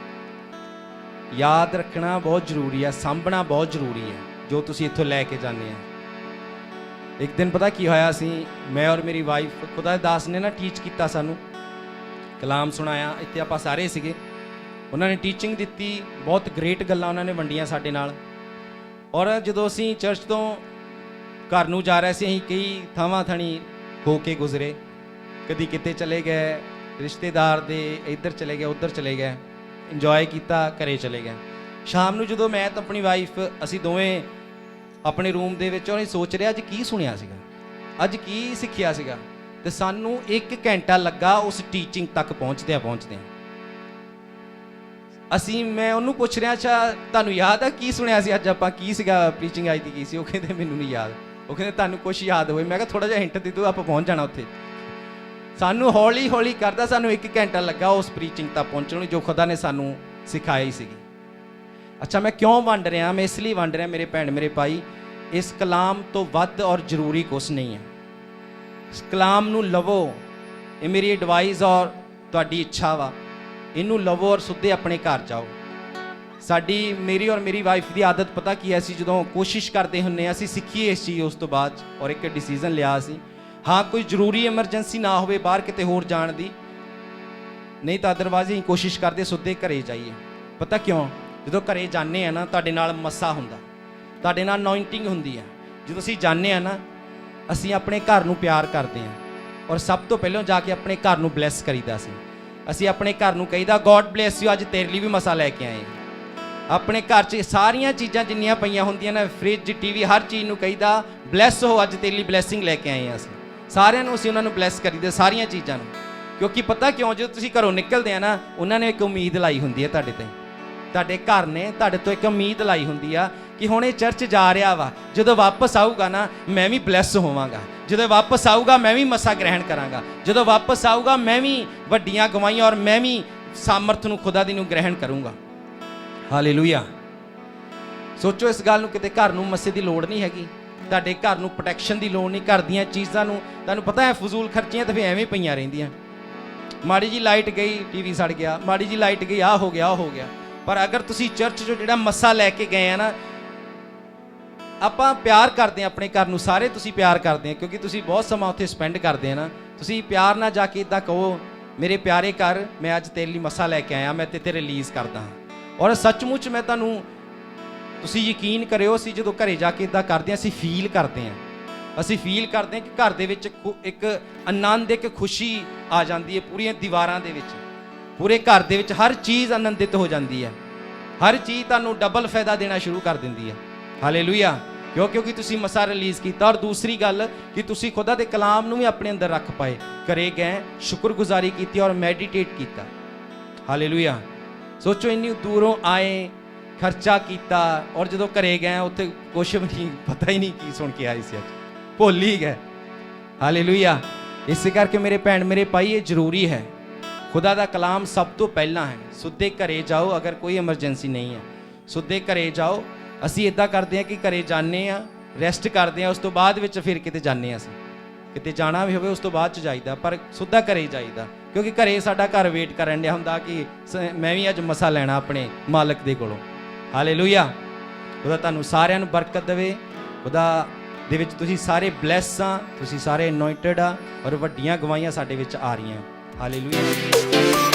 ਯਾਦ ਰੱਖਣਾ ਬਹੁਤ ਜ਼ਰੂਰੀ ਹੈ, ਸਾਂਭਣਾ ਬਹੁਤ ਜ਼ਰੂਰੀ ਹੈ, ਜੋ ਤੁਸੀਂ ਇੱਥੋਂ ਲੈ ਕੇ ਜਾਂਦੇ ਆ। ਇੱਕ ਦਿਨ ਪਤਾ ਕੀ ਹੋਇਆ ਸੀ, ਮੈਂ ਔਰ ਮੇਰੀ ਵਾਈਫ, ਖੁਦਾ ਦੇ ਦਾਸ ਨੇ ਨਾ ਟੀਚ ਕੀਤਾ, ਸਾਨੂੰ ਕਲਾਮ ਸੁਣਾਇਆ। ਇੱਥੇ ਆਪਾਂ ਸਾਰੇ ਸੀਗੇ, ਉਹਨਾਂ ਨੇ ਟੀਚਿੰਗ ਦਿੱਤੀ, ਬਹੁਤ ਗ੍ਰੇਟ ਗੱਲਾਂ ਉਹਨਾਂ ਨੇ ਵੰਡੀਆਂ ਸਾਡੇ ਨਾਲ। ਔਰ ਜਦੋਂ ਅਸੀਂ ਚਰਚ ਤੋਂ ਘਰ ਨੂੰ ਜਾ ਰਹੇ ਸੀ, ਅਸੀਂ ਕਈ ਥਾਵਾਂ ਥਣੀ ਹੋ ਕੇ ਗੁਜ਼ਰੇ। ਕਦੀ ਕਿਤੇ ਚਲੇ ਗਏ, ਰਿਸ਼ਤੇਦਾਰ ਦੇ ਇੱਧਰ ਚਲੇ ਗਏ, ਉੱਧਰ ਚਲੇ ਗਏ, ਇੰਜੋਏ ਕੀਤਾ, ਘਰੇ ਚਲੇ ਗਏ। ਸ਼ਾਮ ਨੂੰ ਜਦੋਂ ਮੈਂ ਤਾਂ ਆਪਣੀ ਵਾਈਫ, ਅਸੀਂ ਦੋਵੇਂ ਆਪਣੇ ਰੂਮ ਦੇ ਵਿੱਚ, ਉਹਨੇ ਸੋਚ ਰਿਹਾ ਅੱਜ ਕੀ ਸੁਣਿਆ ਸੀਗਾ, ਅੱਜ ਕੀ ਸਿੱਖਿਆ ਸੀਗਾ। ਤੇ ਸਾਨੂੰ 1 ਘੰਟਾ ਲੱਗਾ ਉਸ ਟੀਚਿੰਗ ਤੱਕ ਪਹੁੰਚਦਿਆਂ। ਮੈਂ ਉਹਨੂੰ ਪੁੱਛ ਰਿਹਾ, ਅੱਛਾ ਤੁਹਾਨੂੰ ਯਾਦ ਆ ਕੀ ਸੁਣਿਆ ਸੀ ਅੱਜ ਆਪਾਂ, ਕੀ ਸੀਗਾ ਪ੍ਰੀਚਿੰਗ ਅੱਜ ਦੀ ਕੀ ਸੀ? ਉਹ ਕਹਿੰਦੇ ਮੈਨੂੰ ਨਹੀਂ ਯਾਦ। ਉਹ ਕਹਿੰਦੇ ਤੁਹਾਨੂੰ ਕੁਛ ਯਾਦ ਹੋਵੇ? ਮੈਂ ਕਿਹਾ ਥੋੜਾ ਜਿਹਾ ਹਿੰਟ ਦੇ ਦਿਓ, ਆਪਾਂ ਪਹੁੰਚ ਜਾਣਾ ਉੱਥੇ। ਸਾਨੂੰ ਹੌਲੀ ਹੌਲੀ ਕਰਦਾ ਸਾਨੂੰ 1 ਘੰਟਾ ਲੱਗਾ ਉਸ ਪ੍ਰੀਚਿੰਗ ਤੱਕ ਪਹੁੰਚਣ ਨੂੰ, ਜੋ ਖੁਦਾ ਨੇ ਸਾਨੂੰ ਸਿਖਾਈ ਸੀਗੀ। ਅੱਛਾ, ਮੈਂ ਕਿਉਂ ਵੰਡ ਰਿਹਾ? ਮੈਂ ਇਸ ਲਈ ਵੰਡ ਰਿਹਾ ਮੇਰੇ ਭੈਣ ਮੇਰੇ ਭਾਈ, ਇਸ ਕਲਾਮ ਤੋਂ ਵੱਧ ਔਰ ਜ਼ਰੂਰੀ ਕੁਛ ਨਹੀਂ ਹੈ। ਇਸ ਕਲਾਮ ਨੂੰ ਲਵੋ, ਇਹ ਮੇਰੀ ਐਡਵਾਈਸ ਔਰ ਤੁਹਾਡੀ ਇੱਛਾ ਵਾ। ਇਹਨੂੰ ਲਵੋ ਔਰ ਸਿੱਧੇ ਆਪਣੇ ਘਰ ਜਾਓ। ਮੇਰੀ ਔਰ ਮੇਰੀ ਵਾਈਫ ਦੀ ਆਦਤ ਪਤਾ ਕੀ ਹੈ, ਅਸੀਂ ਜਦੋਂ ਕੋਸ਼ਿਸ਼ ਕਰਦੇ ਹੁੰਨੇ ਅਸੀਂ ਸਿੱਖੀਏ ਇਸ ਚੀਜ਼, ਉਸ ਤੋਂ ਬਾਅਦ ਔਰ ਇੱਕ ਡਿਸੀਜਨ ਲਿਆ ਸੀ, ਹਾਂ ਕੋਈ ਜ਼ਰੂਰੀ ਐਮਰਜੈਂਸੀ ਨਾ ਹੋਵੇ ਬਾਹਰ ਕਿਤੇ ਹੋਰ ਜਾਣ ਦੀ, ਨਹੀਂ ਤਾਂ ਅਦਰਵਾਈਜ਼ ਅਸੀਂ ਕੋਸ਼ਿਸ਼ ਕਰਦੇ ਸਿੱਧੇ ਘਰੇ ਜਾਈਏ। ਪਤਾ ਕਿਉਂ? ਜਦੋਂ ਘਰੇ ਜਾਂਦੇ ਆ ਨਾ, ਤੁਹਾਡੇ ਨਾਲ ਮੱਸਾ ਹੁੰਦਾ, ਤੁਹਾਡੇ ਨਾਲ ਅਨੋਇੰਟਿੰਗ ਹੁੰਦੀ ਹੈ। ਜਦੋਂ ਅਸੀਂ ਜਾਂਦੇ ਆ ਨਾ, ਅਸੀਂ ਆਪਣੇ ਘਰ ਨੂੰ ਪਿਆਰ ਕਰਦੇ ਹਾਂ, ਔਰ ਸਭ ਤੋਂ ਪਹਿਲਾਂ ਜਾ ਕੇ ਆਪਣੇ ਘਰ ਨੂੰ ਬਲੈਸ ਕਰੀਦਾ ਸੀ। ਅਸੀਂ ਆਪਣੇ ਘਰ ਨੂੰ ਕਹੀਦਾ ਗੋਡ ਬਲੈਸ ਯੂ, ਅੱਜ ਤੇਰੇ ਲਈ ਵੀ ਮਸਾ ਲੈ ਕੇ ਆਏ। ਆਪਣੇ ਘਰ 'ਚ ਸਾਰੀਆਂ ਚੀਜ਼ਾਂ ਜਿੰਨੀਆਂ ਪਈਆਂ ਹੁੰਦੀਆਂ ਨੇ, ਫ੍ਰਿਜ, ਟੀਵੀ, ਹਰ ਚੀਜ਼ ਨੂੰ ਕਹੀਦਾ ਬਲੈਸ ਹੋ, ਅੱਜ ਤੇਰੇ ਲਈ ਬਲੈਸਿੰਗ ਲੈ ਕੇ ਆਏ ਹਾਂ। ਅਸੀਂ ਸਾਰਿਆਂ ਨੂੰ, ਅਸੀਂ ਉਹਨਾਂ ਨੂੰ ਬਲੈਸ ਕਰੀਦੇ, ਸਾਰੀਆਂ ਚੀਜ਼ਾਂ ਨੂੰ। ਕਿਉਂਕਿ ਪਤਾ ਕਿਉਂ? ਜਦੋਂ ਤੁਸੀਂ ਘਰੋਂ ਨਿਕਲਦੇ ਆ ਨਾ, ਉਹਨਾਂ ਨੇ ਇੱਕ ਉਮੀਦ ਲਾਈ ਹੁੰਦੀ ਹੈ ਤੁਹਾਡੇ ਤੇ, ਤੁਹਾਡੇ ਘਰ ਨੇ ਤੁਹਾਡੇ ਤੋਂ ਇੱਕ ਉਮੀਦ ਲਾਈ ਹੁੰਦੀ ਆ ਕਿ ਹੁਣ ਇਹ ਚਰਚ ਜਾ ਰਿਹਾ ਵਾ, ਜਦੋਂ ਵਾਪਸ ਆਊਗਾ ਨਾ ਮੈਂ ਵੀ ਬਲੈਸ ਹੋਵਾਂਗਾ, ਜਦੋਂ ਵਾਪਸ ਆਊਗਾ ਮੈਂ ਵੀ ਮਸਾ ਗ੍ਰਹਿਣ ਕਰਾਂਗਾ, ਜਦੋਂ ਵਾਪਸ ਆਊਗਾ ਮੈਂ ਵੀ ਵੱਡੀਆਂ ਗਵਾਹੀਆਂ ਔਰ ਮੈਂ ਵੀ ਸਾਮਰਥ ਨੂੰ, ਖੁਦਾ ਦੀ ਨੂੰ ਗ੍ਰਹਿਣ ਕਰੂੰਗਾ। ਹਾਲੇਲੂਇਆ। ਸੋਚੋ ਇਸ ਗੱਲ ਨੂੰ, ਕਿਤੇ ਘਰ ਨੂੰ ਮੱਸੇ ਦੀ ਲੋੜ ਨਹੀਂ ਹੈਗੀ, ਤੁਹਾਡੇ ਘਰ ਨੂੰ ਪ੍ਰੋਟੈਕਸ਼ਨ ਦੀ ਲੋੜ ਨਹੀਂ। ਘਰ ਦੀਆਂ ਚੀਜ਼ਾਂ ਨੂੰ ਤੁਹਾਨੂੰ ਪਤਾ ਹੈ ਫਜ਼ੂਲ ਖਰਚੀਆਂ ਤਾਂ ਫਿਰ ਐਵੇਂ ਪਈਆਂ ਰਹਿੰਦੀਆਂ। ਮਾੜੀ ਜੀ ਲਾਈਟ ਗਈ, ਟੀਵੀ ਸੜ ਗਿਆ, ਮਾੜੀ ਜੀ ਲਾਈਟ ਗਈ, ਆਹ ਹੋ ਗਿਆ, ਉਹ ਹੋ ਗਿਆ। ਪਰ ਅਗਰ ਤੁਸੀਂ ਚਰਚ 'ਚੋਂ ਜਿਹੜਾ ਮੱਸਾ ਲੈ ਕੇ ਗਏ ਆ ਨਾ, ਆਪਾਂ ਪਿਆਰ ਕਰਦੇ ਹਾਂ ਆਪਣੇ ਘਰ ਨੂੰ, ਸਾਰੇ ਤੁਸੀਂ ਪਿਆਰ ਕਰਦੇ ਆ, ਕਿਉਂਕਿ ਤੁਸੀਂ ਬਹੁਤ ਸਮਾਂ ਉੱਥੇ ਸਪੈਂਡ ਕਰਦੇ ਆ ਨਾ। ਤੁਸੀਂ ਪਿਆਰ ਨਾਲ ਜਾ ਕੇ ਇੱਦਾਂ ਕਹੋ, ਮੇਰੇ ਪਿਆਰੇ ਘਰ, ਮੈਂ ਅੱਜ ਤੇਰੇ ਲਈ ਮੱਸਾ ਲੈ ਕੇ ਆਇਆ, ਮੈਂ ਤੇ ਰਿਲੀਜ਼ ਕਰਦਾ ਹਾਂ। ਔਰ ਸੱਚਮੁੱਚ ਮੈਂ ਤੁਸੀਂ ਯਕੀਨ ਕਰਿਓ, ਅਸੀਂ ਜਦੋਂ ਘਰੇ ਜਾ ਕੇ ਇੱਦਾਂ ਕਰਦੇ ਹਾਂ, ਅਸੀਂ ਫੀਲ ਕਰਦੇ ਹਾਂ ਕਿ ਘਰ ਦੇ ਵਿੱਚ ਇੱਕ ਆਨੰਦ, ਇੱਕ ਖੁਸ਼ੀ ਆ ਜਾਂਦੀ ਹੈ। ਪੂਰੀਆਂ ਦੀਵਾਰਾਂ ਦੇ ਵਿੱਚ, ਪੂਰੇ ਘਰ ਦੇ ਵਿੱਚ ਹਰ ਚੀਜ਼ ਆਨੰਦਿਤ ਹੋ ਜਾਂਦੀ ਹੈ, ਹਰ ਚੀਜ਼ ਤੁਹਾਨੂੰ ਡਬਲ ਫਾਇਦਾ ਦੇਣਾ ਸ਼ੁਰੂ ਕਰ ਦਿੰਦੀ ਹੈ। ਹਾਲੇਲੂਇਆ। ਕਿਉਂਕਿ ਤੁਸੀਂ ਮਸਾ ਰਿਲੀਜ਼ ਕੀਤਾ। ਔਰ ਦੂਸਰੀ ਗੱਲ ਕਿ ਤੁਸੀਂ ਖੁਦਾ ਦੇ ਕਲਾਮ ਨੂੰ ਵੀ ਆਪਣੇ ਅੰਦਰ ਰੱਖ ਪਾਏ, ਘਰੇ ਗਏ, ਸ਼ੁਕਰਗੁਜ਼ਾਰੀ ਕੀਤੀ ਔਰ ਮੈਡੀਟੇਟ ਕੀਤਾ। ਹਾਲੇਲੂਇਆ। ਸੋਚੋ ਇੰਨੀ ਦੂਰੋਂ ਆਏ, ਖਰਚਾ ਕੀਤਾ, ਔਰ ਜਦੋਂ ਘਰੇ ਗਏ ਉੱਥੇ ਕੁਛ ਵੀ ਨਹੀਂ, ਪਤਾ ਹੀ ਨਹੀਂ ਕੀ ਸੁਣ ਕੇ ਆਏ ਸੀ, ਅੱਜ ਭੁੱਲ ਹੀ ਗਏ। ਹਾਲੇਲੂਇਆ। ਇਸੇ ਕਰਕੇ ਮੇਰੇ ਭੈਣ ਮੇਰੇ ਭਾਈ, ਇਹ ਜ਼ਰੂਰੀ ਹੈ। ਖੁਦਾ ਦਾ ਕਲਾਮ ਸਭ ਤੋਂ ਪਹਿਲਾਂ ਹੈ। ਸਿੱਧੇ ਘਰੇ ਜਾਓ, ਅਗਰ ਕੋਈ ਐਮਰਜੈਂਸੀ ਨਹੀਂ ਹੈ, ਸਿੱਧੇ ਘਰੇ ਜਾਓ। ਅਸੀਂ ਇੱਦਾਂ ਕਰਦੇ ਹਾਂ ਕਿ ਘਰੇ ਜਾਂਦੇ ਹਾਂ, ਰੈਸਟ ਕਰਦੇ ਹਾਂ, ਉਸ ਤੋਂ ਬਾਅਦ ਵਿੱਚ ਫਿਰ ਕਿਤੇ ਜਾਂਦੇ ਹਾਂ। ਅਸੀਂ ਕਿਤੇ ਜਾਣਾ ਵੀ ਹੋਵੇ ਉਸ ਤੋਂ ਬਾਅਦ 'ਚ ਜਾਈਦਾ, ਪਰ ਸਿੱਧਾ ਘਰੇ ਜਾਈਦਾ, ਕਿਉਂਕਿ ਘਰੇ ਸਾਡਾ ਘਰ ਵੇਟ ਕਰਨ ਡਿਆ ਹੁੰਦਾ ਕਿ ਮੈਂ ਵੀ ਅੱਜ ਮਸਾ ਲੈਣਾ ਆਪਣੇ ਮਾਲਕ ਦੇ ਕੋਲੋਂ। ਹਾਲੇਲੂਇਆ। ਖੁਦਾ ਤੁਹਾਨੂੰ ਸਾਰਿਆਂ ਨੂੰ ਬਰਕਤ ਦੇਵੇ, ਖੁਦਾ ਦੇ ਵਿੱਚ ਤੁਸੀਂ ਸਾਰੇ ਬਲੈਸ ਆ, ਤੁਸੀਂ ਸਾਰੇ ਅਨੋਇੰਟਡ ਆ ਔਰ ਵੱਡੀਆਂ ਗਵਾਹੀਆਂ ਸਾਡੇ ਵਿੱਚ ਆ ਰਹੀਆਂ। ਹਾਲੇਲੂਇਆ।